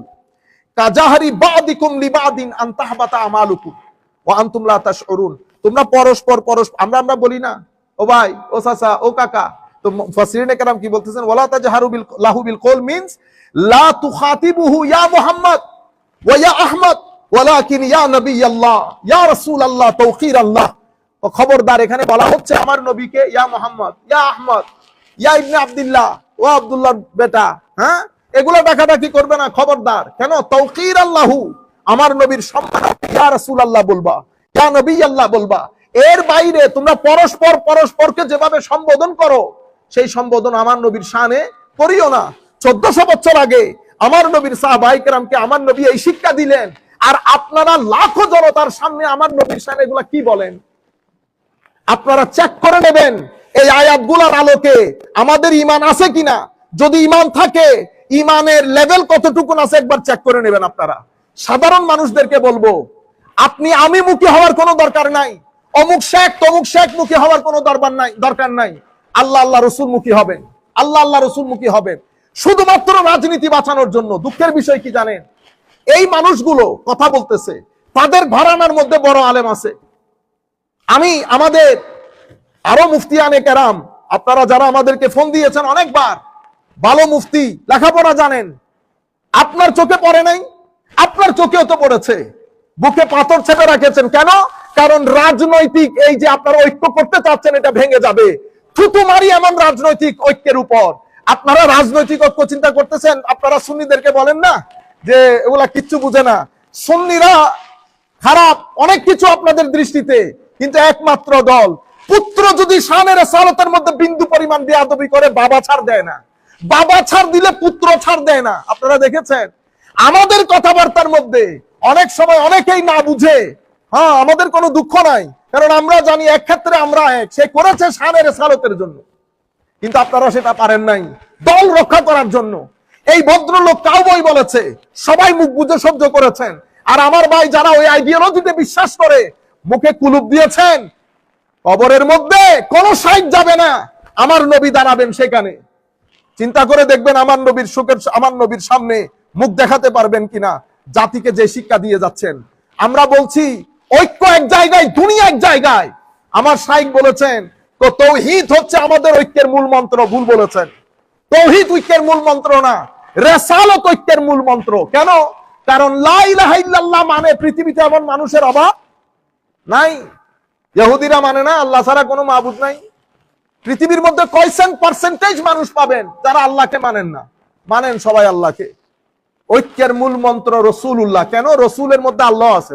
কাজাহরি বাদিকুম লিবাদিন আন তাহবাতা আমালুকুম ওয়া আনতুম লা তাশউরুন। তোমরা পরস্পর আমরা বলি না, ও ভাই, ও চাচা, ও কাকা। তো মুফাসসিরিনে কেরাম কি বলতেছেন? ওয়ালা তাজহারু লাহু বিল কওল মিন্স লা তুখাতিবুহু ইয়া মুহাম্মদ ওয়া ইয়া আহমদ ওয়ালাকিন ইয়া নবিয়াল্লাহ ইয়া রাসূলুল্লাহ তাওকীরাল্লাহ। ও খবরদার, এখানে বলা হচ্ছে আমার নবীকে ইয়া মুহাম্মদ, ইয়া আহমদ, ইয়া ইবনে আব্দুল্লাহ, ও আব্দুল্লাহর বেটা। হ্যাঁ, এগুলো ডাকাডাকি করবে না, খবরদার। কেন? তাওকীরাল্লাহু, আমার নবীর সম্মান ইয়া রাসূলুল্লাহ বলবা, ইয়া নবিয়াল্লাহ বলবা। এর বাইরে তোমরা পরস্পরকে যেভাবে সম্বোধন করো সেই সম্বোধন আমার নবীর শানে করিও না। 1400 বছর আগে আমার নবীর সাহাবায়ে কেরামকে আমার নবী এই শিক্ষা দিলেন, আর আপনারা লাখো জনতার সামনে আমার নবীর শানে এগুলা কি বলেন? আপনারা চেক করে নেবেন এই আয়াতগুলোর আলোকে আমাদের ঈমান আছে কিনা। যদি ঈমান থাকে, ঈমানের লেভেল কতটুকু আছে একবার চেক করে নেবেন আপনারা। সাধারণ মানুষদেরকে বলবো, আপনি আমি মুখী হওয়ার কোনো দরকার নাই, অমুক শেখ তমুক শেখ মুখী হওয়ার কোনো দরকার নাই। আল্লাহ রসুল মুখী হবেন, আল্লাহ রসুল মুখী হবেন, শুধুমাত্র রাজনীতি বাঁচানোর জন্য। দুঃখের বিষয় কি জানেন? এই মানুষগুলো কথা বলতেছে, তাদের ঘরানার মধ্যে বড় আলেম আছে। আমাদের আরো মুফতিয়ানে কেরাম, আপনারা যারা আমাদেরকে ফোন দিয়েছেন অনেকবার, ভালো মুফতি, লেখাপড়া জানেন, আপনার চোখে পড়ে নাই? আপনার চোখেও তো পড়েছে। বুকে পাথর চেপে রাখেছেন কেন? কারণ রাজনৈতিক এই যে আপনারা ঐক্য করতে চাচ্ছেন, এটা ভেঙে যাবে। থুতু মারি এমন রাজনৈতিক ঐক্যের উপর। আপনারা রাজনৈতিক ঐক্য চিন্তা করতেছেন, আপনারা সুন্নিদেরকে বলেন না যে এগুলা কিচ্ছু বুঝে না, সুন্নিরা খারাপ, অনেক কিছু আপনাদের দৃষ্টিতে, কিন্তু একমাত্র দল, পুত্র যদি শানের সালাতের মধ্যে বিন্দু পরিমাণ বেয়াদবি করে, বাবা ছাড় দেয় না। বাবা ছাড় দিলে পুত্র ছাড় দেয় না। আপনারা দেখেছেন আমাদের কথাবার্তার মধ্যে অনেক সময় অনেকেই না বুঝে। হ্যাঁ, আমাদের কোনো দুঃখ নাই, কারণ আমরা জানি এক ক্ষেত্রে আমরা এক, সে করেছে শানের সালাতের জন্য, কিন্তু আপনারা সেটা পারেন নাই দল রক্ষা করার জন্য। এই ভদ্রলোক কাউবয় বলেছে, সবাই মুখ বুঝে সহ্য করেছেন। আর আমার ভাই যারা ওই আইডিওলজিতে বিশ্বাস করে, মুখে কুলুপ দিয়েছেন। কবরের মধ্যে কোন সাইড যাবে না, আমার নবী দাঁড়াবেন সেখানে। চিন্তা করে দেখবেন আমার নবীর সামনে মুখ দেখাতে পারবেন কিনা, জাতিকে যে শিক্ষা দিয়ে যাচ্ছেন। আমরা বলছি ঐক্য এক জায়গায়, দুনিয়া এক জায়গায়। আমার শাইখ বলেছেন তাওহীদ হচ্ছে আমাদের ঐক্যের মূল মন্ত্র। ভুল বলেছেন, তাওহীদ ঐক্যের মূল মন্ত্র না, রিসালাত ঐক্যের মূল মন্ত্র। কেন? কারণ লা ইলাহা ইল্লাল্লাহ মানে পৃথিবীতে এমন মানুষের অভাব নাই। ইহুদিরা মানে না আল্লাহ ছাড়া কোনো মাবুদ নাই। পৃথিবীর মধ্যে কয়সেন পার্সেন্টেজ মানুষ পাবেন যারা আল্লাহকে মানেন না? মানেন সবাই আল্লাহকে। ঐক্যের মূল মন্ত্র রসুলুল্লাহ। কেন? রসুলের মধ্যে আল্লাহ আছে।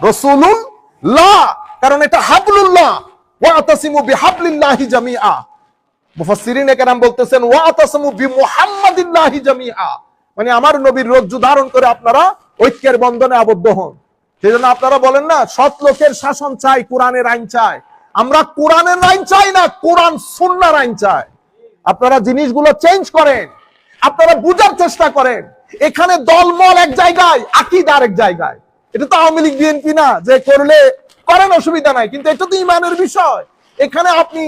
রসুলুল্লাহ, কারণ এটা হাবলুল্লাহ, ওয়াতাসিমু বিহাবলিল্লাহি জামিআ। মুফাসসিরিনে কেরাম বলতেছেন ওয়াতাসমু বিমুহাম্মাদিল্লাহি জামিআ, মানে আমার নবীর রজ্জু ধারণ করে আপনারা ঐক্যের বন্ধনে আবদ্ধ হন। সেজন্য আপনারা বলেন না সৎ লোকের শাসন চাই, কোরআনের আইন চাই। আমরা কোরআনের আইন চাই না, কোরআন সুন্নাহর আইন চাই। আপনারা জিনিসগুলো চেঞ্জ করেন, আপনারা বুঝার চেষ্টা করেন। এখানে দলমল এক জায়গায়, আকীদা আরেক জায়গায়। এটা তো আওয়ামী লীগ বিএনপি না যে করলে করেন, অসুবিধা নাই, কিন্তু এটা তো ইমানের বিষয়। এখানে আপনি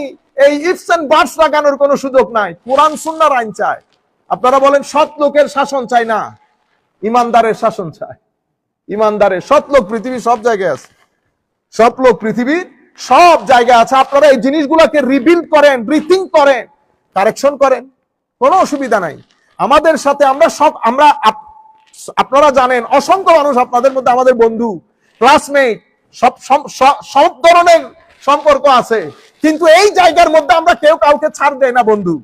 এই ইফস এন্ড বাটস লাগানোর কোনো সুযোগ নাই। কোরআন সুন্নাহর আইন চাই। আপনারা বলেন সৎ লোকের শাসন চাই না, ইমানদারের শাসন চাই। ইমানদারের, সৎ লোক পৃথিবীর সব জায়গায় আছে, সৎ লোক পৃথিবীর সব জায়গায় আছে। আপনারা এই জিনিসগুলোকে রিবিল্ড করেন, রিথিঙ্ক করেন, কারেকশন করেন, কোনো অসুবিধা নাই। আমাদের সাথে আমরা আপনারা জানেন অসংখ্য মানুষ আপনাদের মধ্যে আমাদের বন্ধু, ক্লাসমেট, সব ধরনের সম্পর্ক আছে, কিন্তু এই জায়গার মধ্যে আমরা কেউ কাউকে ছাড় দেয় না। বন্ধু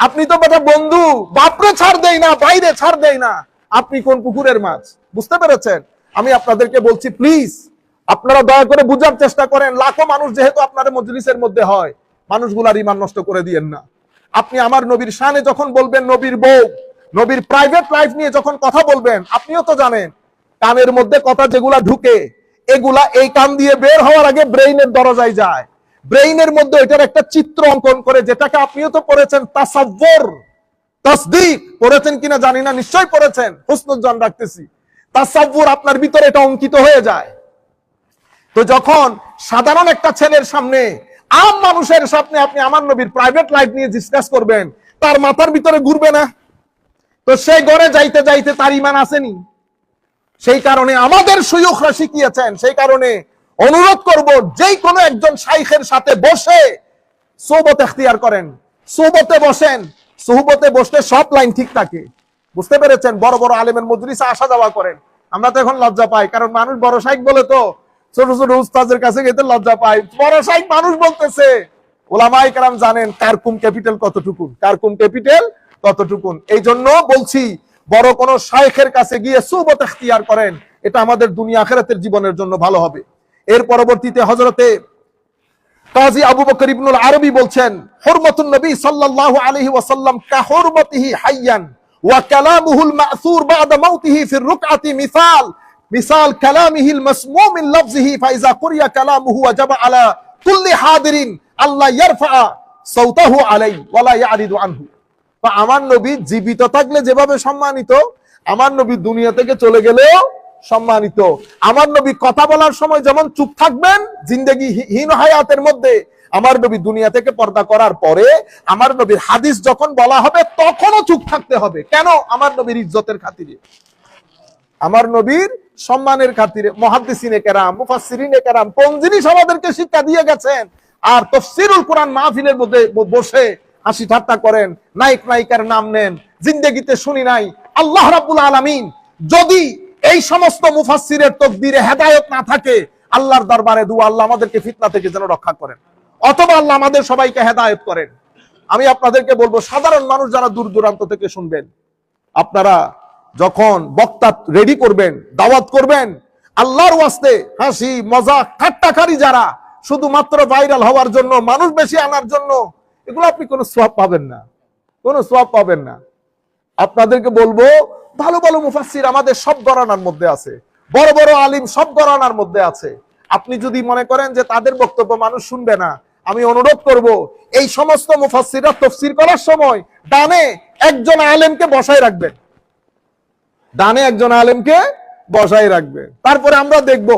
আপনি তো বেটা বন্ধু, বাপরে ছাড় দেয় না, বাইরে ছাড় দেয় না, আপনি কোন পুকুরের মাছ? বুঝতে পেরেছেন? আমি আপনাদেরকে বলছি প্লিজ আপনারা দয়া করে বুঝার চেষ্টা করেন। লাখো মানুষ যেহেতু আপনার মজলিসের মধ্যে হয়, মানুষগুলার ঈমান নষ্ট করে দিয়েন না। আপনি আমার নবীর শানে যখন বলবেন, নবীর বউ, নবীর প্রাইভেট লাইফ নিয়ে যখন কথা বলবেন, আপনিও তো জানেন কানের মধ্যে কথা যেগুলা ঢুকে, এগুলা এই কান দিয়ে বের হওয়ার আগে ব্রেইনের দরজায় যায়। ব্রেইনের মধ্যে এটার একটা চিত্র অঙ্কন করে, যেটাকে আপনিও তো পড়েছেন, তাসাব্বুর, তাসদিক পড়েছেন কিনা জানি না, নিশ্চয়ই পড়েছেন, হুসনুজ্জান রাখতেছি। তাসাব্বুর আপনার ভিতরে এটা অঙ্কিত হয়ে যায়। তো যখন সাধারণ একটা ছেলের সামনে, আম মানুষের সামনে আপনি আমার নবীর প্রাইভেট লাইফ নিয়ে ডিসকাস করবেন, তার মাথার ভিতরে ঘুরবে না? তো সেই ঘরে যাইতে যাইতে তার ঈমান আসেনি। সেই কারণে আমাদের শায়খরা শিখিয়েছেন, সেই কারণে অনুরোধ করব, যেই কোনো একজন শাইখের সাথে বসে সোহবত এখতিয়ার করেন, সোহবতে বসেন। সোহবতে বসলে সব লাইন ঠিক থাকে। বুঝতে পেরেছেন? বড় বড় আলেমের মজলিসে আসা যাওয়া করেন। আমরা তো এখন লজ্জা পাই, কারণ মানুষ বড় শাইখ বলে তো ছোট ছোট উস্তাদের কাছে যেতে লজ্জা পাই। বড় শাইখ মানুষ বলতেছে, ওলামায়ে কেরাম জানেন কারকুম ক্যাপিটাল কতটুকুন, কারকুম ক্যাপিটাল কতটুকুন। এই জন্য বলছি, বড় কোন শাইখের কাছে গিয়ে সুহবত ইখতিয়ার করেন, এটা আমাদের দুনিয়া আখিরাতের জীবনের জন্য ভালো হবে। এর পরবর্তীতে হযরতে কাজী আবু বকর ইবনুল আরবী বলছেন, হুরমাতুন নবী সাল্লাল্লাহু আলাইহি ওয়াসাল্লাম কা হুরমাতিহি হাইয়ান ওয়া কালামুহুল মা'সুর বা'দা মাউতিহি ফির রুকআতি মিসাল কালামিহিল মাসমুম মিন লাফজিহি ফাইজা কুরিয়া কালামুহু ওয়াজাবা আলা কুল্লি হাদিরিন আল্লাহ ইয়ারফা সাওতাহু আলাইহি ওয়া লা ইয়ারিদু আনহু। তো আমার নবী জীবিত থাকলে যেভাবে সম্মানিত, আমার নবী দুনিয়া থেকে চলে গেলেও সম্মানিত। আমার নবী কথা বলার সময় যেমন চুপ থাকবেন জিন্দেগি হীন হায়াতের মধ্যে, আমার নবী দুনিয়া থেকে পর্দা করার পরে আমার নবীর হাদিস যখন বলা হবে তখনও চুপ থাকতে হবে। কেন? আমার নবীর ইজ্জতের খাতিরে, আমার নবীর সম্মানের খাতিরে। মুহাদ্দিসিনে কেরাম, মুফাসসিরিনে কেরাম কোন জিনিস আমাদেরকে শিক্ষা দিয়ে গেছেন। আর তাফসীরুল কোরআন মাহফিলের মধ্যে বসে হাসি ঠাট্টা করেন, নায়ক নায়িকার নাম নেন, জিন্দেগিতে শুনি নাই। আল্লাহ রাব্বুল আলামিন যদি এই সমস্ত মুফাসসিরের তাকদীরে হেদায়েত না থাকে, আল্লাহর দরবারে দুআ, আল্লাহ আমাদেরকে ফিতনা থেকে যেন রক্ষা করেন, অথবা আল্লাহ আমাদের সবাইকে হেদায়েত করেন। আমি আপনাদেরকে বলবো, সাধারণ মানুষ যারা দূর দূরান্ত থেকে শুনবেন, আপনারা যখন বক্তা রেডি করবেন, দাওয়াত করবেন, আল্লাহর ওয়াস্তে হাসি মজাক ঠাট্টাকারী যারা শুধুমাত্র ভাইরাল হওয়ার জন্য, মানুষ বেশি আনার জন্য, এগুলো আপনি কোনো সওয়াব পাবেন না, কোনো সওয়াব পাবেন না। আপনাদেরকে বলবো, ভালো ভালো মুফাসসির আমাদের সব ঘরানার মধ্যে আছে, বড় বড় আলিম সব ঘরানার মধ্যে আছে। আপনি যদি মনে করেন যে তাদের বক্তব্য মানুষ শুনবে না, আমি অনুরোধ করব, এই সমস্ত মুফাসসিররা তাফসীর করার সময় ডানে একজন আলেমকে বসায় রাখবেন, ডানে একজন আলেমকে বসায় রাখবেন। তারপরে আমরা দেখব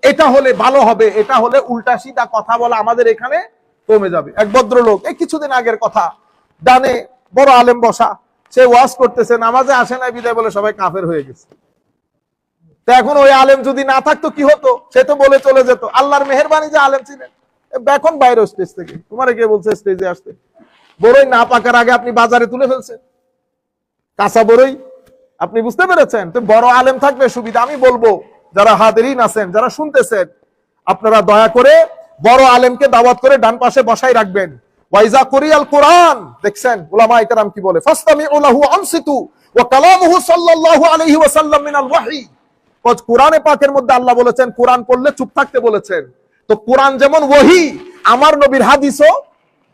এটা হলে ভালো হবে, এটা হলে উল্টা সিধা কথা বলা আমাদের এখানে কমে যাবে। এক ভদ্রলোক, এই কিছুদিন আগের কথা, ডানে বড় আলেম বসা, সে ওয়াজ করতেছে, নামাজে আসে না বিদায় বলে সবাই কাফের হয়ে গেছে। তো এখন ওই আলেম যদি না থাকতো কি হতো? সে তো বলে চলে যেত। আল্লাহর মেহেরবানি যে আলেম ছিলেন, এখন বাইরে স্টেজ থেকে, তোমার কে বলছে স্টেজে আসতে? বড়ই না পাকার আগে আপনি বাজারে তুলে ফেলছেন, কাঁচা বড়ই। আপনি বুঝতে পেরেছেন? তো বড় আলেম থাকবে সুবিধা। আমি বলবো, যারা হাদিরিন আছেন, যারা শুনতেছেন, আপনারা দয়া করে বড় আলেমকে দাওয়াত করে ডান পাশে বসাই রাখবেন। ওয়াইজা কুরিয়াল কোরআন, দেখছেন উলামায়ে কেরাম কি বলে, ফাসতামিউ লাহু আনসিতু ওয়া কালামুহু সাল্লাল্লাহু আলাইহি ওয়াসাল্লাম মিনাল ওয়াহী। কোরআনে পাকের মধ্যে আল্লাহ বলেছেন কোরআন পড়লে চুপ থাকতে বলেছেন। তো কোরআন যেমন ওহী, আমার নবীর হাদিসও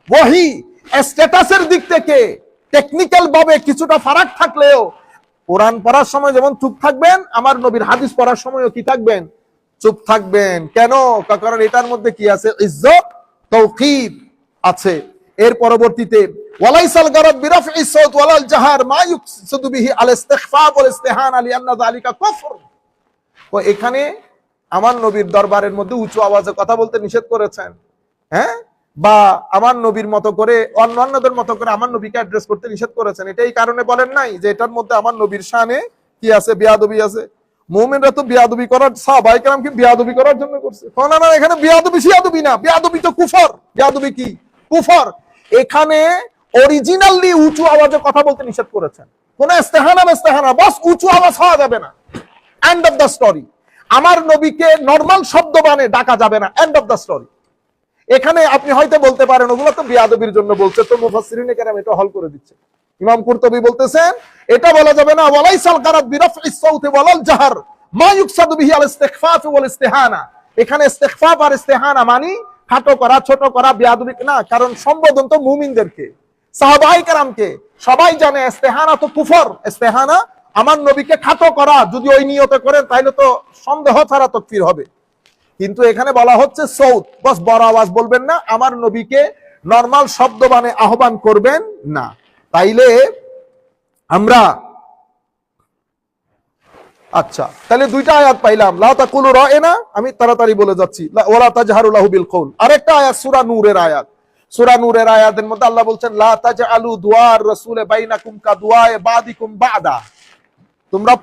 ওহী। স্ট্যাটাসের দিক থেকে টেকনিক্যাল ভাবে কিছুটা ফারাক থাকলেও কোরআন পড়ার সময় যেমন চুপ থাকবেন, আমার নবীর হাদিস পড়ার সময়ও কি থাকবেন? চুপ থাকবেন। কেন? কারণ এটার মধ্যে কি আছে? ইজ্জত, তাওকীর আছে। এর পরবর্তীতে ওয়ালাইসাল গারাদ বিরাফই সাউত ওয়ালাল জাহার মা ইউকসিদু বিহি আল ইস্তিগফার ওয়াল ইস্তিহানা লিআন্না যালিকা কুফর। তো এখানে আমার নবীর দরবারের মধ্যে উঁচু আওয়াজে কথা বলতে নিষেধ করেছেন, হ্যাঁ, বা আমার নবীর মতো করে অন্যান্যদের মতো করে আমার নবীকে অ্যাড্রেস করতে নিষেধ করেছেন। এটা এই কারণে বলেন নাই যে এটার মধ্যে আমার নবীর শানে কি আছে? বেয়াদবি আছে। মুমিনরা তো বেয়াদবি করার, সাহাবায়ে কেরাম কি বেয়াদবি করার জন্য করছে? না না, এখানে বেয়াদবি সিয়াদবি না, বেয়াদবি তো কুফর। বেয়াদবি কি? কুফর। এখানে অরিজিনালি উঁচু আওয়াজে কথা বলতে নিষেধ করেছেন। কোন ইস্তেহানা বস উঁচু আওয়াজ হওয়া যাবে না, এন্ড অফ দ্য স্টোরি। আমার নবীকে নরমাল শব্দ বানে ডাকা যাবে না, এন্ড অফ দ্য স্টোরি। এখানে আপনি হয়তো বলতে পারেন ওগুলো তো বেয়াদবির জন্য বলছে, তো মুফাসসিরিনে কেরাম এটা হল করে দিচ্ছে। ইমাম কুরতুবী বলতেছেন এটা বলা যাবে না, ওয়ালাইসাল গারাদ বিরাফইস সাউতি ওয়ালাল জাহর মা ইউকসাদু বিহি আল ইস্তিগফাফ ওয়াল ইস্তিহানা। এখানে ইস্তিগফাফ আর ইস্তিহানা মানে খাটো করা, ছোট করা, বেয়াদবি না। কারণ সম্বোধন তো মুমিনদেরকে, সাহাবায়ে কেরামকে। সবাই জানে ইস্তিহানা তো কুফর। ইস্তিহানা আমার নবীকে খাটো করা, যদি ওই নিয়তে করেন তাহলে তো সন্দেহ ছাড়া তাকফীর হবে। কিন্তু এখানে বলা হচ্ছে সৌত, বস বড় আওয়াজ বলবেন না, আমার নবীকে নরমাল শব্দ বানে আহ্বান করবেন না। তাইলে আমরা আচ্ছা, তাহলে দুইটা আয়াত পাইলাম। লা তাকুলু রায়না, আমি তাড়াতাড়ি বলে যাচ্ছি, ওয়ালা তাজহারু লাহু বিল কওল। আরেকটা আয়াত সূরা নূরের আয়াত। সূরা নূরের আয়াতের মধ্যে আল্লাহ বলছেন লা তাজআলু দুআর রাসূল বাইনাকুম কা দুআয়ে বাদিকুম বাদা। তোমরা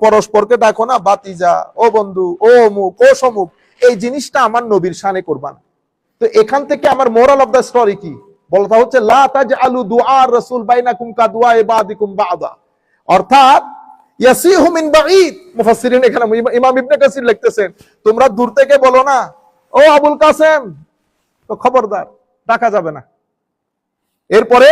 পরস্পরকে দেখো না বাতিজা, ও বন্ধু, ও অমুক, ও সমুক, এই জিনিসটা আমার নবীর শানে করবা না। তো এখান থেকে আমার মোরাল অফ দ্য স্টোরি কি? বলতা হচ্ছে লা তাজআলু দুআর রাসূল বাইনাকুম কা দুআয়ে বাদিকুম বাদা, অর্থাৎ ইয়াসিহু মিন বাঈদ। মুফাসসিরিন এখানে ইমাম ইবনে কাসির লিখতেছেন তোমরা দূর থেকে বলো না, ও আবুল কাসেম, তো খবরদার, ডাকা যাবে না। এরপরে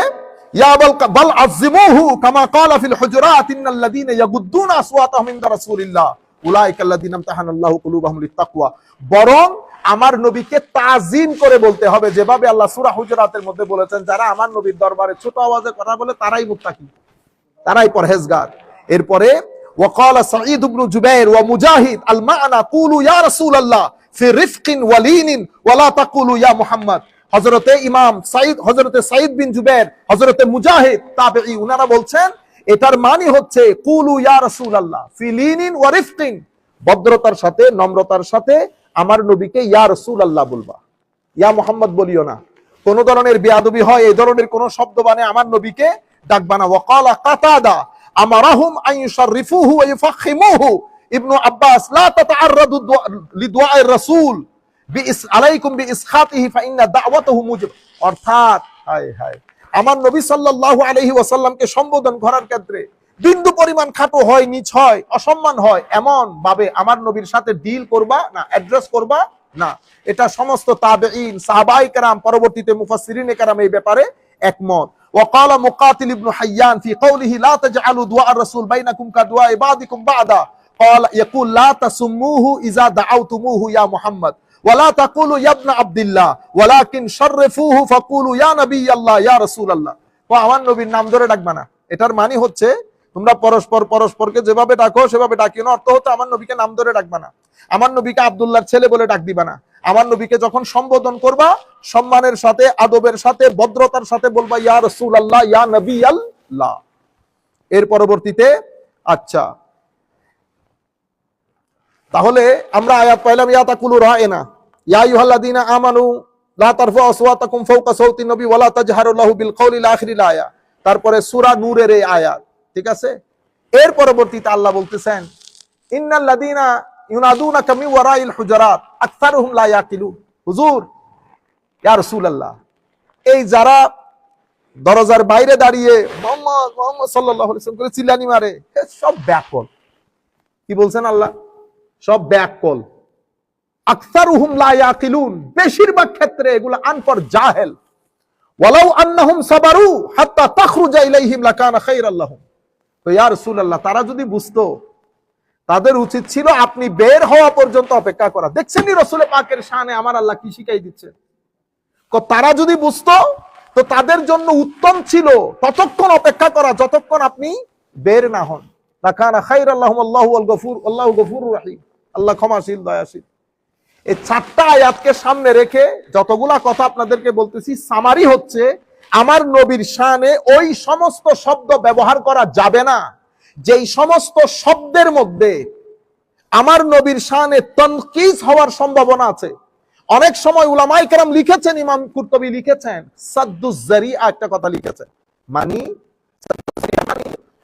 ইয়া বাল আযিমুহু কামা ক্বালা ফিল হুজুরাত ইন্নাল্লাযীনা ইয়াগুদ্দুনা আসওয়াতাহুম ইনদা রাসূলিল্লাহ উলাইকা আল্লাযীনা ইমতাহানাল্লাহু কুলুবাহুম লিত্তাকওয়া। বরং আমার নবীকে তাজিম করে বলতে হবে, যেভাবে আল্লাহ সূরা হুজুরাতের মধ্যে বলেছেন যারা আমার নবীর দরবারে ছোট আওয়াজে কথা বলে তারাই মুত্তাকি, তারাই পরহেজগার। এরপরে ওয়াকালা সাঈদ ইবনে জুবাইর ওয়া মুজাহিদ আল মা'না কুলু ইয়া রাসূলুল্লাহ ফি রিফকিন ওয়া লিনিন ওয়া লা তাকুলু ইয়া মুহাম্মদ। হযরতে ইমাম সাঈদ, হযরতে সাঈদ বিন জুবাইর, হযরতে মুজাহিদ তাবেঈ, উনারা বলছেন এটার মানে হচ্ছে কুলু ইয়া রাসূলুল্লাহ ফি লিনিন ওয়া রিফকিন, ভদ্রতার সাথে, নম্রতার সাথে আমার নবীকে ইয়া রাসূলুল্লাহ বলবা, ইয়া মুহাম্মদ বলিও না। কোন ধরনের বেয়াদবি হয় এই ধরনের কোন শব্দ বানে আমার নবীকে ডাকবা না। ওয়াকালা কাতাদা আমারাহুম আন ইউশাররিফুহু ওয়া ইউফখিমুহু। ইবনু আব্বাস লা তাতাআররাদু লিদুআইর রাসূল আলাইকুম বিইসখাতিহি ফাইন্না দাওয়াতাহু মুজিব। অর্থাৎ হায় হায়, আমার নবী সাল্লাল্লাহু আলাইহি ওয়াসাল্লামকে সম্বোধন করার ক্ষেত্রে বিন্দু পরিমাণ খাটো হয়, নিচ হয়, অসম্মান হয়, এমন ভাবে আমার নবীর সাথে ডিল করবা না, অ্যাড্রেস করবা না। এটা সমস্ত তাবেঈন, সাহাবায়ে কেরাম, পরবর্তীতে মুফাসসিরিনে কেরাম এই ব্যাপারে একমত। وقال مقاتل ابن حيان في قوله لا تجعلوا دعاء الرسول بينكم كدعاء بعضكم بعضا قال يقول لا تسموه اذا دعوتموه يا محمد ولا تقولوا يا ابن عبد الله ولكن شرفوه فقولوا يا نبي الله يا رسول الله। তো আমার নবীর নাম ধরে ডাকবা না, এটার মানে হচ্ছে তোমরা পরস্পরকে যেভাবে ডাকো সেভাবে ডাকিও না। অর্থ হচ্ছে আমার নবীকে নাম ধরে ডাকবা না, আমার নবীকে আব্দুল্লাহর ছেলে বলে ডাক দিবা না। আমার নবীকে যখন সম্বোধন করবা সম্মানের সাথে, আদবের সাথে, ভদ্রতার সাথে বলবা ইয়া রাসূলুল্লাহ, ইয়া নবী আল্লাহ। এর পরবর্তীতে আচ্ছা, তাহলে আমরা আয়াত পাইলাম ইয়া তাকুলু রায়না ইয়া আইয়ুহাল্লাযীনা আমানু লা তারফাউ আসওয়াতাকুম ফাওকা সাওতিন নবী ওয়া লা তাজহারু লাহু বিল কওলি ইলা আখিরিল আয়াত। তারপরে সূরা নূরের এই আয়াত, ঠিক আছে। এর পরবর্তীতে আল্লাহ বলতেছেন ইন্নাল্লাযীনা ইউনাদুনাকা মিন ওয়ারাইল হুজুরাত আকসারুহুম লা ইয়াকিলুন। হুজুর, ইয়া রাসূলুল্লাহ, এই যারা দরজার বাইরে দাঁড়িয়ে মুহাম্মদ মুহাম্মদ সাল্লাল্লাহু আলাইহি ওয়াসাল্লাম করে চিল্লানি মারে, সব ব্যাকল। কি বলছেন আল্লাহ? সব ব্যাকল। আকসারুহুম লা ইয়াকিলুন, বেশিরভাগ ক্ষেত্রে এগুলো আনপড়, জাহেল। ওয়ালাউ আন্নাহুম সাবারু হাত্তা তাখরুজা ইলাইহিম লাকানা খায়রাল লাহুম। তো ইয়া রাসূলুল্লাহ, তারা যদি বুঝতো, তাদের উচিত ছিল আপনি বের হওয়া পর্যন্ত অপেক্ষা করা। দেখছেন নি রাসূল পাকের শানে আমার আল্লাহ কি শিখাই দিচ্ছে। তারা যদি বুঝতো তো তাদের জন্য উত্তম ছিল ততক্ষণ অপেক্ষা করা যতক্ষণ আপনি বের না হন। লাকানা খায়রাল লাহুম আল্লাহু আল গফুর, আল্লাহু গফুরুর রহিম, আল্লাহ ক্ষমাশীল দয়াশীল। এই 4টা আয়াতকে সামনে রেখে যতগুলা কথা আপনাদেরকে বলতেছি, সামারি হচ্ছে আমার নবীর শানে ওই সমস্ত শব্দ ব্যবহার করা যাবে না যেই সমস্ত শব্দের মধ্যে আমার নবীর শানে তনকিস হওয়ার সম্ভাবনা আছে। অনেক সময় উলামায়ে কেরাম লিখেছেন, ইমাম কুরতুবী লিখেছেন সাদ্দুজ যারিআ একটা কথা লিখেছেন, মানে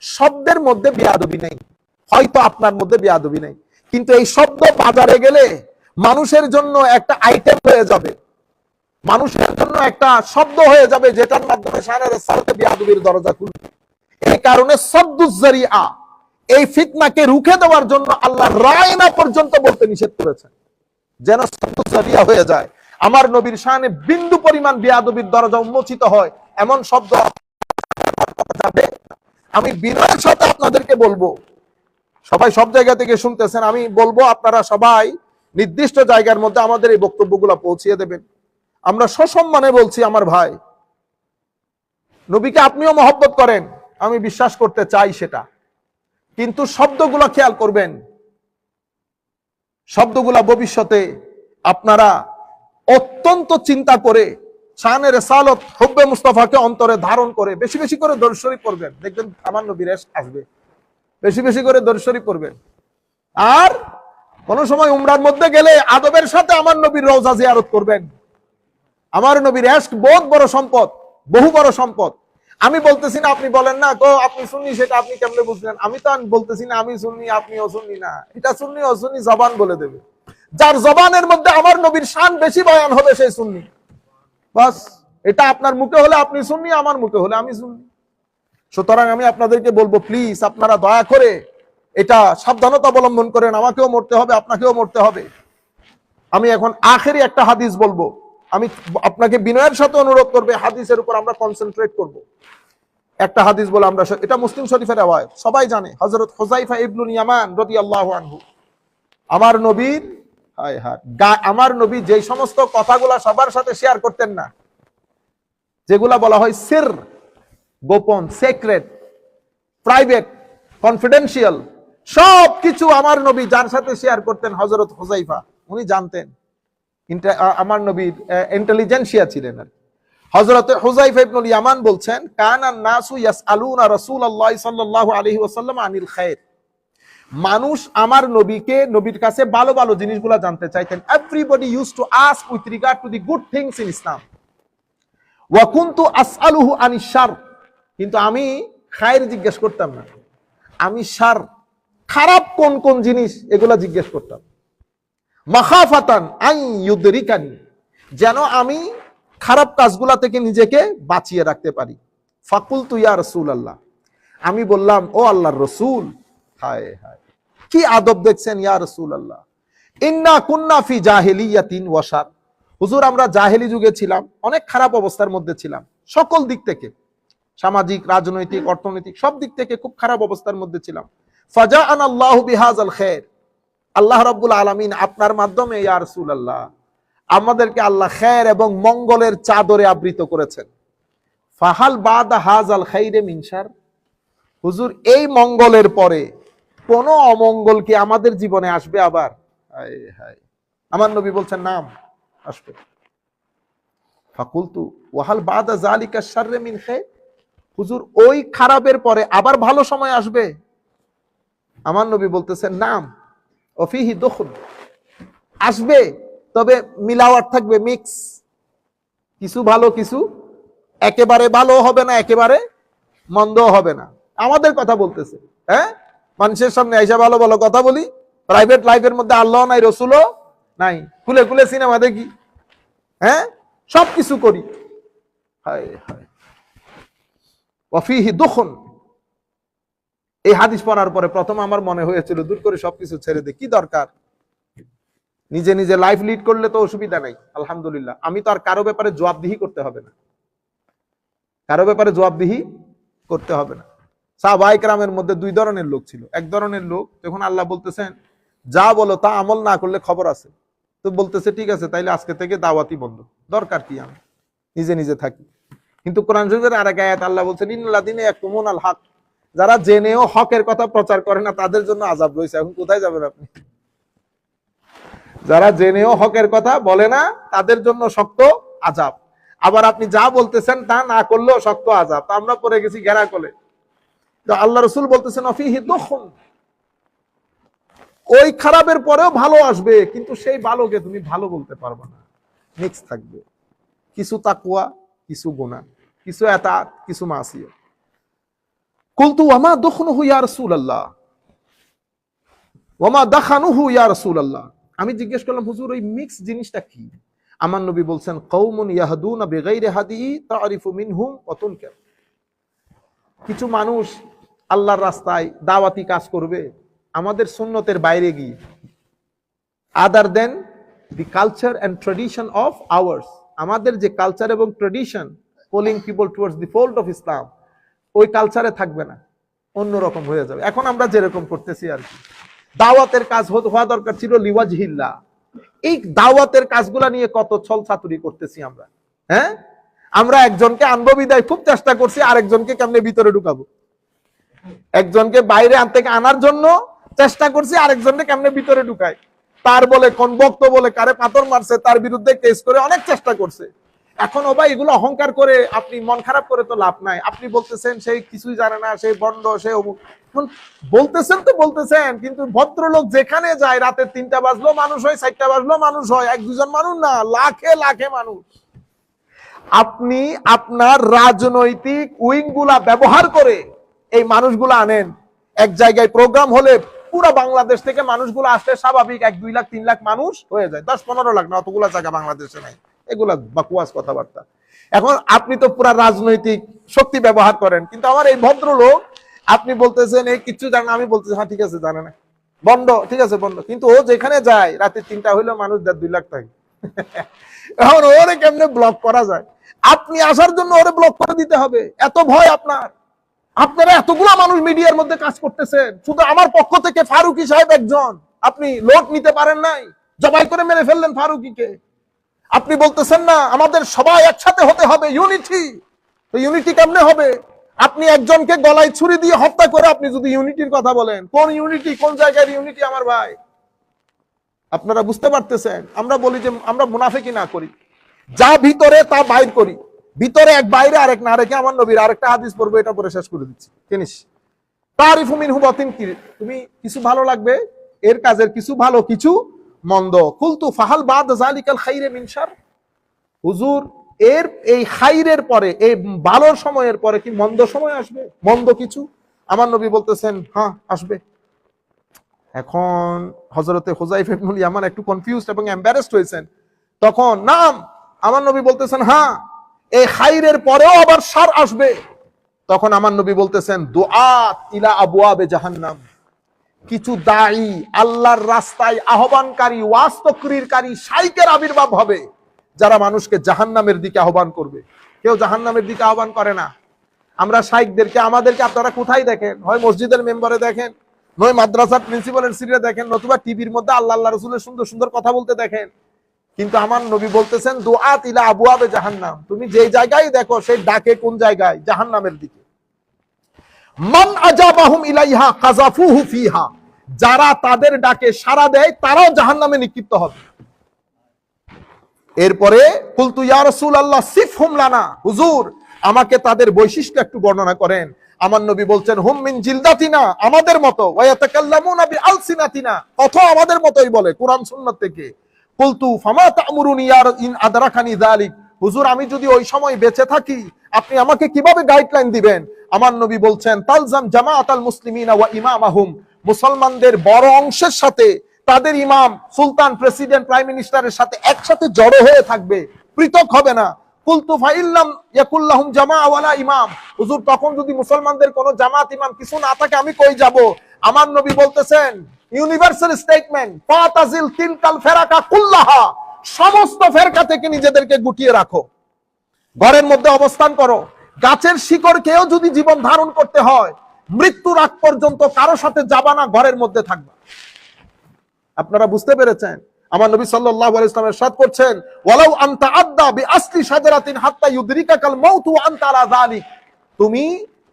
শব্দের মধ্যে বেয়াদবি নেই, হয়তো আপনার মধ্যে বেয়াদবি নেই, কিন্তু এই শব্দ বাজারে গেলে মানুষের জন্য একটা আইটেম হয়ে যাবে, মানুষের জন্য একটা শব্দ হয়ে যাবে যেটার মাধ্যমে শানে রিসালাতে বেয়াদবির দরজা খুলবে। এই কারণে সাদ্দুজ যারিআ, এই ফিতনাকে রুখে দেওয়ার জন্য আল্লাহ রায়না পর্যন্ত বলতে নিষেধ করেছেন, যেন সাদ্দুজ যারিআ হয়ে যায়, আমার নবীর শানে বিন্দু পরিমাণ বেয়াদবির দরজা উন্মোচিত হয় এমন শব্দ যাবে। আমি বিনয়ের সাথে আপনাদেরকে বলবো, সবাই সব জায়গা থেকে শুনতেছেন, আমি বলবো আপনারা সবাই নির্দিষ্ট জায়গার মধ্যে আমাদের এই বক্তব্যগুলো পৌঁছিয়ে দেবেন। আমরা সসম্মানে বলছি, আমার ভাই, নবীকে আপনিও মহব্বত করেন, আমি বিশ্বাস করতে চাই সেটা, কিন্তু শব্দগুলো খেয়াল করবেন, শব্দগুলা ভবিষ্যতে আপনারা অত্যন্ত চিন্তা করে শানে রিসালাত হুব্বে মুস্তাফাকে অন্তরে ধারণ করে বেশি বেশি করে দরুদ শরীফ পড়বেন, দেখবেন আমার নবীর ইশক আসবে। বেশি বেশি করে দরুদ শরীফ পড়বেন। আর কোন সময় উমরার মধ্যে গেলে আদবের সাথে আমার নবীর রওজা জিয়ারত করবেন। আমার নবীর ইশক বহুত বড় সম্পদ, বহু বড় সম্পদ। আমি বলতেছি না আপনি বলেন না গো আপনি সুন্নি, সেটা আপনি কেমনে বুঝলেন? আমি তো বলতেছি না আমি সুন্নি আপনি অসুন্নি, না, এটা সুন্নি অসুন্নি জবান বলে দেবে। যার জবানের মধ্যে আমার নবীর শান বেশি বয়ান হবে সেই সুন্নি, বাস। এটা আপনার মুখে হলে আপনি সুন্নি, আমার মুখে হলে আমি সুন্নি। সুতরাং আমি আপনাদেরকে বলবো, প্লিজ আপনারা দয়া করে এটা সাবধানতা অবলম্বন করেন, আমাকেও মরতে হবে, আপনাকেও মরতে হবে। আমি এখন আখেরি একটা হাদিস বলবো, আমি আপনাকে বিনয়ের সাথে অনুরোধ করবে হাদিসের উপর আমরা কনসেন্ট্রেট করব। একটা হাদিস বলে আমরা, এটা মুসলিম শরীফের রওয়ায়াত, সবাই জানে, হযরত হুযায়ফা ইবনুল ইয়ামান রাদিয়াল্লাহু আনহু, আমার নবীর আমার নবী যেই সমস্ত কথাগুলা সবার সাথে শেয়ার করতেন না, যেগুলা বলা হয় সির, গোপন, সিক্রেট, প্রাইভেট, কনফিডেন্সিয়াল, সব কিছু আমার নবী যার সাথে শেয়ার করতেন হযরত হুযায়ফা, উনি জানতেন। আমার নবীর ইন্টেলিজেন্সিয়া ছিলেন। হযরত হুযায়ফা ইবনুল ইয়ামান বলছেন, কানান নাসু ইয়াসআলুনা রাসূলুল্লাহ সাল্লাল্লাহু আলাইহি ওয়াসাল্লাম আনিল খায়র, মানুষ আমার নবীকে, নবীর কাছে ভালো ভালো জিনিসগুলো জানতে চাইতেন। Everybody used to ask with regard to the good things in Islam, ওয়া কুনতু আসআলুহু আনিশ শার, কিন্তু আমি খায়ের জিজ্ঞেস করতাম না, আমি শার, খারাপ কোন কোন জিনিস এগুলা জিজ্ঞেস করতাম। মাখাফাতান আন ইউদরিকানি, যেন আমি খারাপ কাজগুলা থেকে নিজেকে বাঁচিয়ে রাখতে পারি। ফাকুলতু ইয়া রাসূলুল্লাহ, আমি বললাম ও আল্লাহর রাসূল, হায় হায় কি আদব দেখছেন, ইয়া রাসূলুল্লাহ, ইন্না কুন্না ফি জাহিলিয়াতিন ওয়া শার, হুজুর আমরা জাহেলি যুগে ছিলাম, অনেক খারাপ অবস্থার মধ্যে ছিলাম, সকল দিক থেকে, সামাজিক, রাজনৈতিক, অর্থনৈতিক সব দিক থেকে খুব খারাপ অবস্থার মধ্যে ছিলাম। ফাজাআনা আল্লাহু বিহাযাল খায়র, আল্লাহ রাব্বুল আলামিন আপনার মাধ্যমে ইয়া রাসূলুল্লাহ আমাদেরকে আল্লাহ খায়র এবং মঙ্গলের চাদরে আবৃত করেছেন। ফাহাল বাদা হাযাল খায়রে মিন শার, হুজুর এই মঙ্গলের পরে কোন অমঙ্গল কি আমাদের জীবনে আসবে আবার? হায় হায়, আমার নবী বলছেন নাম আসবে। ফাকুলতু ওয়াহাল বাদা যালিকা শাররে মিন খায়র, হুজুর ওই খারাপের পরে আবার ভালো সময় আসবে? আমার নবী বলতেছেন নাম, ওফিহি দুখুল, আসবে, তবে মিলাওয়াট থাকবে, মিক্স, কিছু ভালো কিছু, একেবারে ভালো হবে না, একেবারে মন্দ হবে না। আমাদের কথা বলতেছে, হ্যাঁ, মানুষের সামনে আইসা ভালো ভালো কথা বলি, প্রাইভেট লাইফের মধ্যে আল্লাহ নাই, রসুলও নাই, খুলে খুলে সিনেমা দেখি, হ্যাঁ, সবকিছু করি, হায় হায়, ওয়াফিহি দুখুন। এই হাদিস পড়ার পরে প্রথম আমার মনে হয়েছিল দূর করে সবকিছু ছেড়ে দে, কি দরকার, নিজে নিজে লাইফ লিড করলে তো অসুবিধা নাই, আলহামদুলিল্লাহ, আমি তো আর কারো ব্যাপারে জবাবদিহি করতে হবে না, কারো ব্যাপারে জবাবদিহি করতে হবে না। সাহাবায়ে কেরামের মধ্যে দুই ধরনের লোক ছিল। এক ধরনের লোক, যখন আল্লাহ বলতেছেন যা বলো তা আমল না করলে খবর আছে, তো বলতেছে ঠিক আছে তাইলে আজকে থেকে দাওয়াতি বন্ধ, দরকার কি, আমি নিজে নিজে থাকি। কিন্তু কোরআন শরীফের আরেক আয়াত আল্লাহ বলছেন ইন্নাল্লাযীনা ইয়াকতুমুনাল হক, যারা জেনেও হকের কথা প্রচার করে না তাদের জন্য আযাব রয়েছে। এখন কোথায় যাবেন আপনি? যারা জেনেও হকের কথা বলে না তাদের জন্য শক্ত আযাব, আবার আপনি যা বলতেছেন তা না করলেও শক্ত আযাব। আমরা পড়ে গেছি ঘেরা কোলে। তো আল্লাহ রাসূল বলতেছেন অফিহি দুখুন, ওই খারাপের পরেও ভালো আসবে, কিন্তু সেই ভালোকে তুমি ভালো বলতে পারবে না, মিক্স থাকবে, কিছু তাকওয়া, কিছু গুনাহ, কিছু ইতাআত, কিছু মাসিয়াত। কুলতু ওয়ামা দুখনুহু ইয়া রাসূলুল্লাহ, ওয়ামা দাখানুহু ইয়া রাসূলুল্লাহ। আমি জিজ্ঞেস করলাম হুজুর ওই মিক্স জিনিসটা কি? আমার নবী বলছেন কওমুন ইয়াহদুনা বিগাইরি হাদি তারিফু মিনহুম ওয়া তুনকার, কিছু মানুষ আল্লাহর রাস্তায় দাওয়াতি কাজ করবে আমাদের সুন্নতের বাইরে গিয়ে, other than the culture and tradition of ours, আমাদের যে কালচার এবং tradition calling people towards the fold of Islam, ওই কালচারে থাকবে না, অন্যরকম হয়ে যাবে। এখন আমরা যেরকম করতেছি আর কি, দাওয়াতের কাজ হওয়া দরকার ছিল লিওয়াজহিল্লাহ, এই দাওয়াতের কাজগুলা নিয়ে কত ছল ছাতুরি করতেছি আমরা। হ্যাঁ, আমরা একজনকে আনবো বিদায় খুব চেষ্টা করছি, আরেকজনকে কেমনে ভিতরে ঢুকাবো, একজনকে বাইরে আনার জন্য চেষ্টা করছি, আরেকজনকে কেমনে ভিতরে ঢুকায়, তার বলে কোন বক্ত বলে কারে পাথর মারছে তার বিরুদ্ধে কেস করে অনেক চেষ্টা করছে। এখন ও ভাই এগুলো অহংকার করে আপনি মন খারাপ করে তো লাভ নাই। আপনি বলতেছেন সেই কিছুই জানে না, সেই বন্ড, সে অমুক, বলতেছেন তো বলতেছেন, কিন্তু ভদ্রলোক যেখানে যায় রাতে 3টা বাজলো মানুষ হয়, 4টা বাজলো মানুষ হয়, 1-2 জন মানুষ না, লাখে লাখে মানুষ। আপনি আপনার রাজনৈতিক উইং গুলা ব্যবহার করে এই মানুষগুলো আনেন, এক জায়গায় প্রোগ্রাম হলে পুরো বাংলাদেশ থেকে মানুষগুলো আসলে স্বাভাবিক 1-2 লাখ 3 লাখ মানুষ হয়ে যায়, 10-15 লাখ না, অতগুলা জায়গা বাংলাদেশে নাই, এগুলা বাকুয়াস কথাবার্তা। এখন আপনি তো পুরা রাজনৈতিক শক্তি ব্যবহার করেন, কিন্তু আমার এই ভদ্রলোক, আপনি বলতেছেন এই কিছু জানে না, আমি বলতেছি হ্যাঁ ঠিক আছে জানে না, বন্ড, ঠিক আছে বন্ড, কিন্তু ও যেখানে যায় রাতে 3টা হইলেও মানুষ 1.5-2 লাখ থাকে। এখন ওরে কেমনে ব্লক করা যায়? আপনি আসার জন্য ওরে ব্লক করে দিতে হবে, এত ভয় আপনার? আপনারা এতগুলা মানুষ মিডিয়ার মধ্যে কাজ করতেছেন, শুধু আমার পক্ষ থেকে ফারুকী সাহেব একজন, আপনি লোড নিতে পারেন নাই, জবাই করে মেরে ফেললেন ফারুকীকে। আপনি বলতেছেন না আমাদের সবাই একসাথে হতে হবে, ইউনিটি, তো ইউনিটি কেমনে হবে? আপনি একজনকে গলায় ছুরি দিয়ে হত্যা করে আপনি যদি ইউনিটির কথা বলেন, কোন ইউনিটি, কোন জায়গার ইউনিটি আমার ভাই? আপনারা বুঝতে পারতেছেন? আমরা বলি যে আমরা মুনাফিকি না করি, যা ভিতরে তা বাইর করি, ভিতরে এক বাইরে আরেক না রেখে আমার নবীর আরেকটা হাদিস পড়বো, এটা পরে শেষ করে দিচ্ছি। জিনিস তারিফু মিনহু বাতিন, কি তুমি কিছু ভালো লাগবে এর কাজের কিছু ভালো কিছু মন্দ। কুলতু ফাহাল বাদ যালিকাল খাইরে মিন শার, হুজুর এর এই খাইরের পরে, এই ভালোর সময়ের পরে কি মন্দ সময় আসবে, মন্দ কিছু? আমার নবী বলতেছেন হ্যাঁ আসবে। এখন হযরতে হুযায়ফা ইবনুল ইয়ামান একটু কনফিউজড এবং এম্বারেসড হয়েছেন। তখন নাম, আমার নবী বলতেছেন হ্যাঁ এই খাইরের পরেও আবার শার আসবে। তখন আমার নবী বলতেছেন দুআত ইলা আবওয়াবে জাহান্নাম, কিছু দাঈ, আল্লাহর রাস্তায় আহ্বানকারী, ওয়াজ তাকরীরকারী শাইখের আবির্ভাব হবে, যারা মানুষকে জাহান্নামের দিকে আহ্বান করবে। কেউ জাহান্নামের দিকে আহ্বান করে না। আমরা শাইখদেরকে, আমাদেরকে আপনারা কোথায় দেখেন? হয় মসজিদের মেম্বারে দেখেন, নয় মাদ্রাসার প্রিন্সিপালের সিটে দেখেন, নতুবা টিভির মধ্যে আল্লাহ আল্লাহ রাসূলের সুন্দর সুন্দর কথা বলতে দেখেন। কিন্তু আমার নবী বলতেছেন দুআত ইলা আবওয়াবে জাহান্নাম, তুমি যে জায়গায় দেখো সেই ডাকে কোন জায়গায়? জাহান্নামের দিকে। মান আজাবাহুম ইলাইহা কাযাফুহু ফিহা, যারা তাদের ডাকে সাড়া দেয় তারাও জাহান্নামে নিক্ষিপ্ত হবে। এরপরে কুলতু ইয়া রাসূলুল্লাহ সিফহুম লানা, হুজুর আমাকে তাদের বৈশিষ্ট্য একটু বর্ণনা করেন। আমার নবী বলছেন হুম মিন জিলদাতিনা, আমাদের মতো, ওয়া ইয়াতাকাল্লামুনা বিআলসিনাতিনা, কথা আমাদের মতোই বলে কোরআন সুন্নাত থেকে। কুলতু ফামা তা'মুরুনি ইয়া ইন আদরাকানি যালিক, হুজুর আমি যদি ওই সময় বেঁচে থাকি আপনি আমাকে কিভাবে গাইডলাইন দিবেন? আমার নবী বলছেন তালজাম জামাআতাল মুসলিমিনা ওয়া ইমামাহুম, মুসলমানদের বড় অংশের সাথে তাদের ইমাম, সুলতান, প্রেসিডেন্ট, প্রাইম মিনিস্টারের সাথে একসাথে জড়ো হয়ে থাকবে, পৃথক হবে না। কুলতু ফাইল্লাম ইয়াকুল্লাহুম জামাআ ওয়ালা ইমাম, হুজুর তখন যদি মুসলমানদের কোনো জামাত ইমাম কিছু না থাকে আমি কই যাব? আমার নবী বলতেছেন ইউনিভার্সাল স্টেটমেন্ট, ফাতাজিল তিলকাল ফেরাকা কুল্লাহা, সমস্ত ফেরকা থেকে নিজেদেরকে গুটিয়ে রাখো, ঘরের মধ্যে অবস্থান করো। গাছের শিকড়কেও যদি জীবন ধারণ করতে হয় মৃত্যুর আগ পর্যন্ত কারো সাথে যাবা না, ঘরের মধ্যে থাকবা। আপনারা বুঝতে পেরেছেন? আমার নবী সাল্লাল্লাহু আলাইহি ওয়াসাল্লাম ইরশাদ করছেন, ওয়ালাউ আনতা আদদা বিআসলি শাজারাতিন হাত্তা ইউদরিকাকাল মাউত ওয়া আনতা আলা যালিক। তুমি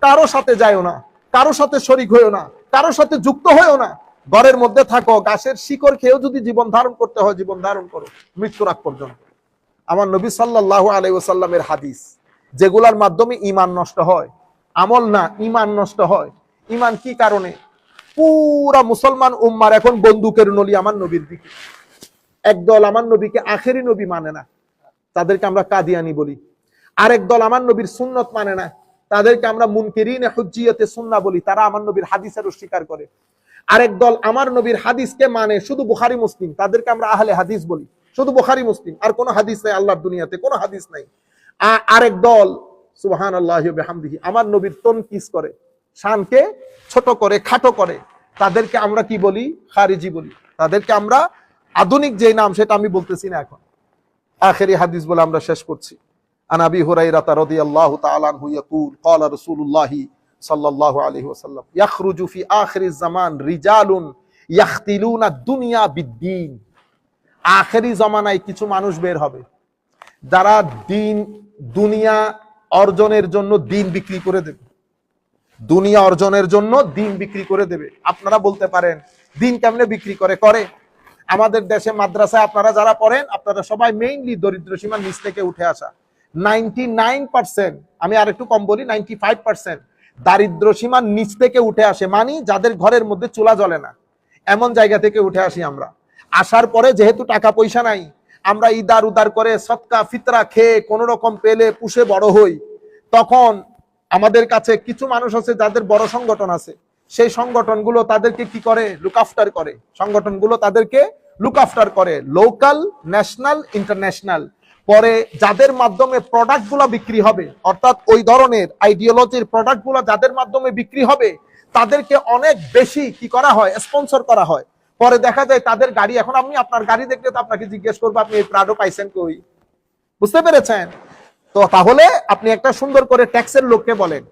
কারো সাথে যায়ও না, কারো সাথে শরীক হইও না, কারো সাথে যুক্ত হইও না, ঘরের মধ্যে থাকো, গাছের শিকড় খেয়েও যদি জীবন ধারণ করতে হয় জীবন ধারণ করো মৃত্যুর আগ পর্যন্ত। আমার নবী সাল্লাল্লাহু আলাইহি ওয়াসাল্লামের হাদিস, যেগুলোর মাধ্যমে ঈমান নষ্ট হয়, আমল না ঈমান নষ্ট হয়। ঈমান কি কারণে? পুরা মুসলমান উম্মার এখন বন্দুকের নলি আমার নবীর দিকে। একদল আমার নবীকে আখেরি নবী মানে না, তাদেরকে আমরা কাদিয়ানি বলি। আরেক দল আমার নবীর সুন্নত মানে না, তাদেরকে আমরা মুনকিরিনে হুজ্জিয়তে সুন্নাহ বলি, তারা আমার নবীর হাদিসের অস্বীকার করে। আরেক দল আমার নবীর হাদিসকে মানে শুধু বুখারী মুসলিম, তাদেরকে আমরা আহলে হাদিস বলি, শুধু বুখারী মুসলিম, আর কোনো হাদিস নাই, আল্লাহর দুনিয়াতে কোনো হাদিস নাই। আরেক দল সুবহানাল্লাহি ওয়া বিহামদিহি আমার নবীর তনকিস করে, শানকে ছোট করে, খাটো করে, তাদেরকে আমরা কি বলি? খারিজি বলি। তাদেরকে আমরা আধুনিক যে নাম সেটা আমি বলতেছি না এখন, আখেরি হাদিস বলে আমরা শেষ করছি। আন আবি হুরায়রা রাদিয়াল্লাহু তাআলা আনহু ইয়াকুল ক্বালা রাসূলুল্লাহি সাল্লাল্লাহু আলাইহি ওয়াসাল্লাম ইয়াখরুজু ফি আখিরিজ জামান রিজালুন ইয়াখতিলুনা দুনিয়া বিদ্দীন। আখেরি জামানায় কিছু মানুষ বের হবে যারা দুনিয়া অর্জনের জন্য দিন বিক্রি করে দেবে, দুনিয়া অর্জনের জন্য দিন বিক্রি করে দেবে। আপনারা বলতে পারেন দিন কেমনে বিক্রি করে? আমাদের দেশে মাদ্রাসায় আপনারা যারা পড়েন, আপনারা সবাই মেইনলি দরিদ্র সীমার নিচ থেকে উঠে আসা। 99%, আমি আর একটু কম বলি, 95% দারিদ্র সীমার নিচ থেকে উঠে আসে, মানে যাদের ঘরের মধ্যে চুলা জ্বলে না, এমন জায়গা থেকে উঠে আসি আমরা। আসার পরে যেহেতু টাকা পয়সা নাই, আমরা ইদার উদার করে সদকা ফিতরা খেয়ে কোন রকম পেলে পুষে বড় হই। তখন আমাদের কাছে কিছু মানুষ আছে যাদের বড় সংগঠন আছে, সেই সংগঠনগুলো তাদেরকে কি করে? লুক আফটার করে। সংগঠনগুলো তাদেরকে লুক আফটার করে, লোকাল, ন্যাশনাল, ইন্টারন্যাশনাল। পরে যাদের মাধ্যমে প্রোডাক্টগুলো বিক্রি হবে, অর্থাৎ ওই ধরনের আইডিওলজির প্রোডাক্টগুলো যাদের মাধ্যমে বিক্রি হবে, তাদেরকে অনেক বেশি কি করা হয়? স্পন্সর করা হয়। পরে দেখা যায় তাদের গাড়ি, এখন আমি আপনার গাড়ি দেখলে তো আপনাকে জিজ্ঞেস করবো আপনি এই প্রাডো পাইছেন কই? বুঝতে পেরেছেন তো? তাহলে আপনি একটা সুন্দর করে ট্যাক্সের লোককে বলেন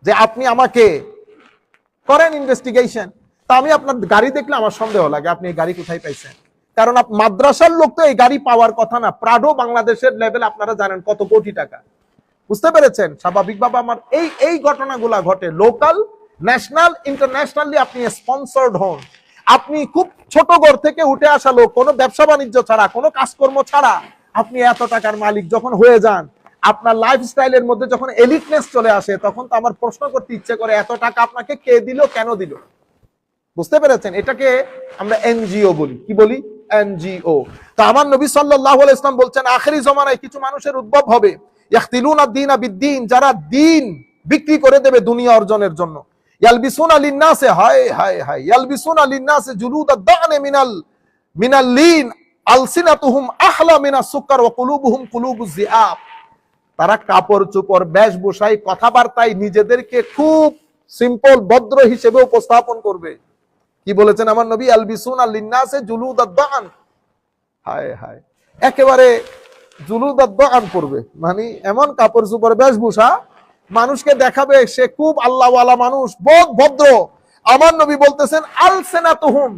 যে আপনি আমাকে করেন ইনভেস্টিগেশন, তা আমি আপনার গাড়ি দেখলে আমার সন্দেহ লাগে আপনি এই গাড়ি কোথায় পাইছেন। কারণ মাদ্রাসার লোক তো এই গাড়ি পাওয়ার কথা না। প্রাডো বাংলাদেশের লেভেল আপনারা জানেন কত কোটি টাকা। বুঝতে পেরেছেন? স্বাভাবিকভাবে আমার এই ঘটনাগুলা ঘটে। লোকাল, ন্যাশনাল, ইন্টারন্যাশনালি আপনি স্পন্সর্ড হন। আপনি খুব ছোট ঘর থেকে উঠে আসা লোক, কোনো ব্যবসা বাণিজ্য ছাড়া, কোনো কাজকর্ম ছাড়া, আপনি এত টাকার মালিক যখন হয়ে যান, আপনার লাইফস্টাইলের মধ্যে যখন এলিটনেস চলে আসে, তখন তো আমার প্রশ্ন করতে ইচ্ছে করে এত টাকা আপনাকে কে দিল, কেন দিল? বুঝতে পেরেছেন? এটাকে আমরা এনজিও বলি। কি বলি? এনজিও। তো আমার নবী সাল্লাল্লাহু আলাইহি ওয়াসাল্লাম বলছেন আখেরি জামানায় কিছু মানুষের উদ্ভব হবে, ইয়াখতিলুনা দ্বীনা বিদ্দীন, যারা দিন বিক্রি করে দেবে দুনিয়া অর্জনের জন্য। ইয়ালবিসুনা লিন্নাসে, হায় হায় হায়, ইয়ালবিসুনা লিন্নাসে জুলুদাদ দা'নে মিনাল লিন আলসিনাতুহুম আহলা মিনাস সুকার ওয়া কুলুবুহুম কুলুবুজ যিআব। তারা কাপড় চোপড়, বেশভূষায়, কথাবার্তায় নিজেদেরকে খুব সিম্পল, ভদ্র হিসেবে উপস্থাপন করবে। কি বলেছেন আমার নবী? আলবিসুনা লিন্নাসে জুলুদাদ দা'ন, হায় হায়, একেবারে জুলুদাদ দা'ন পড়বে, মানে এমন কাপড় চোপড়, বেশভূষা, মানুষকে দেখাবে সে খুব আল্লাহওয়ালা মানুষ, বহুত ভদ্র। আমার নবী বলতেছেন আলসিনাতুহুম,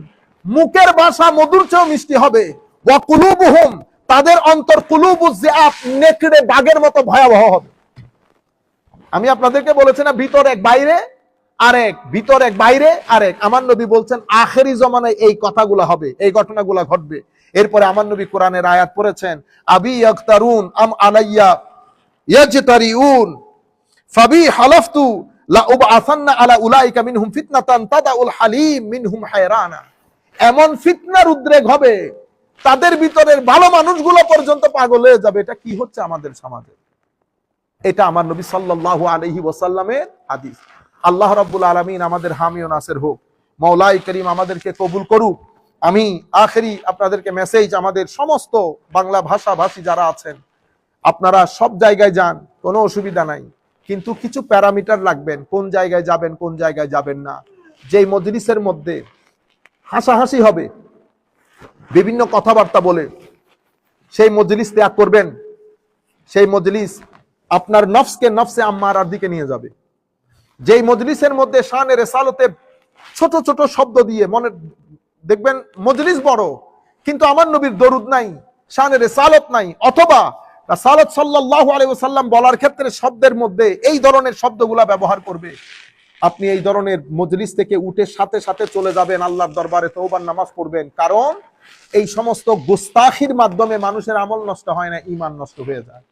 মুখের ভাষা মধুর চেয়েও মিষ্টি হবে, ওয়া কুলুবুহুম, তাদের অন্তর কুলুবুজ যিআব, নেকড়ে বাঘের মতো ভয়াবহ হবে। আমি আপনাদেরকে বলেছি না, ভিতর এক বাইরে আরেক, ভিতর এক বাইরে আরেক। আমার নবী বলছেন আখেরি জামানায় এই কথাগুলো হবে, এই ঘটনাগুলো ঘটবে। এরপরে আমার নবী কোরআনের আয়াত পড়েছেন, আবি ইয়াগতারুন আম আলাইয়া ইয়াজতারিউন ফাবি হালাফতু লা উবআসান্না আলা উলাইকা মিনহুম ফিতনাতান তাদাউল হালিম মিনহুম হায়রানা। এমন ফিতনার উদ্রেক হবে, তাদের ভিতরের ভালো মানুষগুলো পর্যন্ত পাগল হয়ে যাবে। এটা কি হচ্ছে আমাদের সমাজে? এটা আমার নবী সাল্লাল্লাহু আলাইহি ওয়াসাল্লামের হাদিস। আল্লাহ রাব্বুল আলামিন আমাদের হামি ও নাসির হোক। মাওলাই করিম আমাদেরকে কবুল করুক। আমি আখেরি আপনাদেরকে মেসেজ, আমাদের সমস্ত বাংলা ভাষাভাষী যারা আছেন, আপনারা সব জায়গায় যান, কোনো অসুবিধা নাই, কিন্তু কিছু প্যারামিটার রাখবেন, কোন জায়গায় যাবেন, কোন জায়গায় যাবেন না। যেই মজলিসের মধ্যে হাসাহাসি হবে, বিভিন্ন কথাবার্তা বলে, সেই মজলিস ত্যাগ করবেন। সেই মজলিস আপনার নফসকে নফসে আম্মারার দিকে নিয়ে যাবে। যেই মজলিসের মধ্যে শানে রিসালতে ছোট ছোট শব্দ দিয়ে, মনে দেখবেন মজলিস বড়, কিন্তু আমার নবীর দরুদ নাই, শানে রিসালাত নাই, অথবা রাসূলুল্লাহ সাল্লাল্লাহু আলাইহি ওয়াসাল্লাম বলার ক্ষেত্রে শব্দের মধ্যে এই ধরনের শব্দগুলা ব্যবহার করবে, আপনি এই ধরনের মজলিস থেকে উঠে সাথে সাথে চলে যাবেন, আল্লাহর দরবারে তওবার নামাজ পড়বেন। কারণ এই সমস্ত গুস্তাখির মাধ্যমে মানুষের আমল নষ্ট হয় না, ঈমান নষ্ট হয়ে যায়।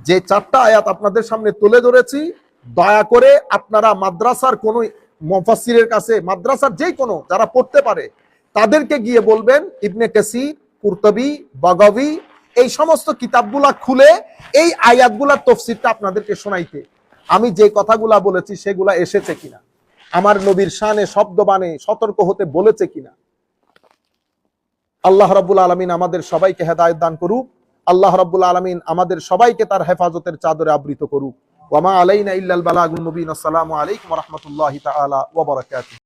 যে চারটা আয়াত আপনাদের সামনে তুলে ধরেছি, দয়া করে আপনারা মাদ্রাসার কোন মুফাসসিরের কাছে, মাদ্রাসার যেই কোনো যারা পড়তে পারে তাদেরকে গিয়ে বলবেন ইবনে কাসির, কুরতুবী, বাগাবী এই সমস্ত কিতাবগুলা খুলে এই আয়াতগুলার তাফসীরটা আপনাদেরকে শোনাইতে। আমি যে কথাগুলা বলেছি সেগুলা এসেছে কিনা, আমার নবীর শানে শব্দবাণে সতর্ক হতে বলেছে কিনা। আল্লাহ রাব্বুল আলামিন আমাদের সবাইকে হেদায়েত দান করুক। আল্লাহ রাব্বুল আলামিন আমাদের সবাইকে তার হেফাজতের চাদরে আবৃত করুক। ওয়া মা আলাইনা ইল্লাল বালাগুল মুবিন। আসসালামু আলাইকুম ওয়া রাহমাতুল্লাহি তাআলা ওয়া বারাকাতুহু।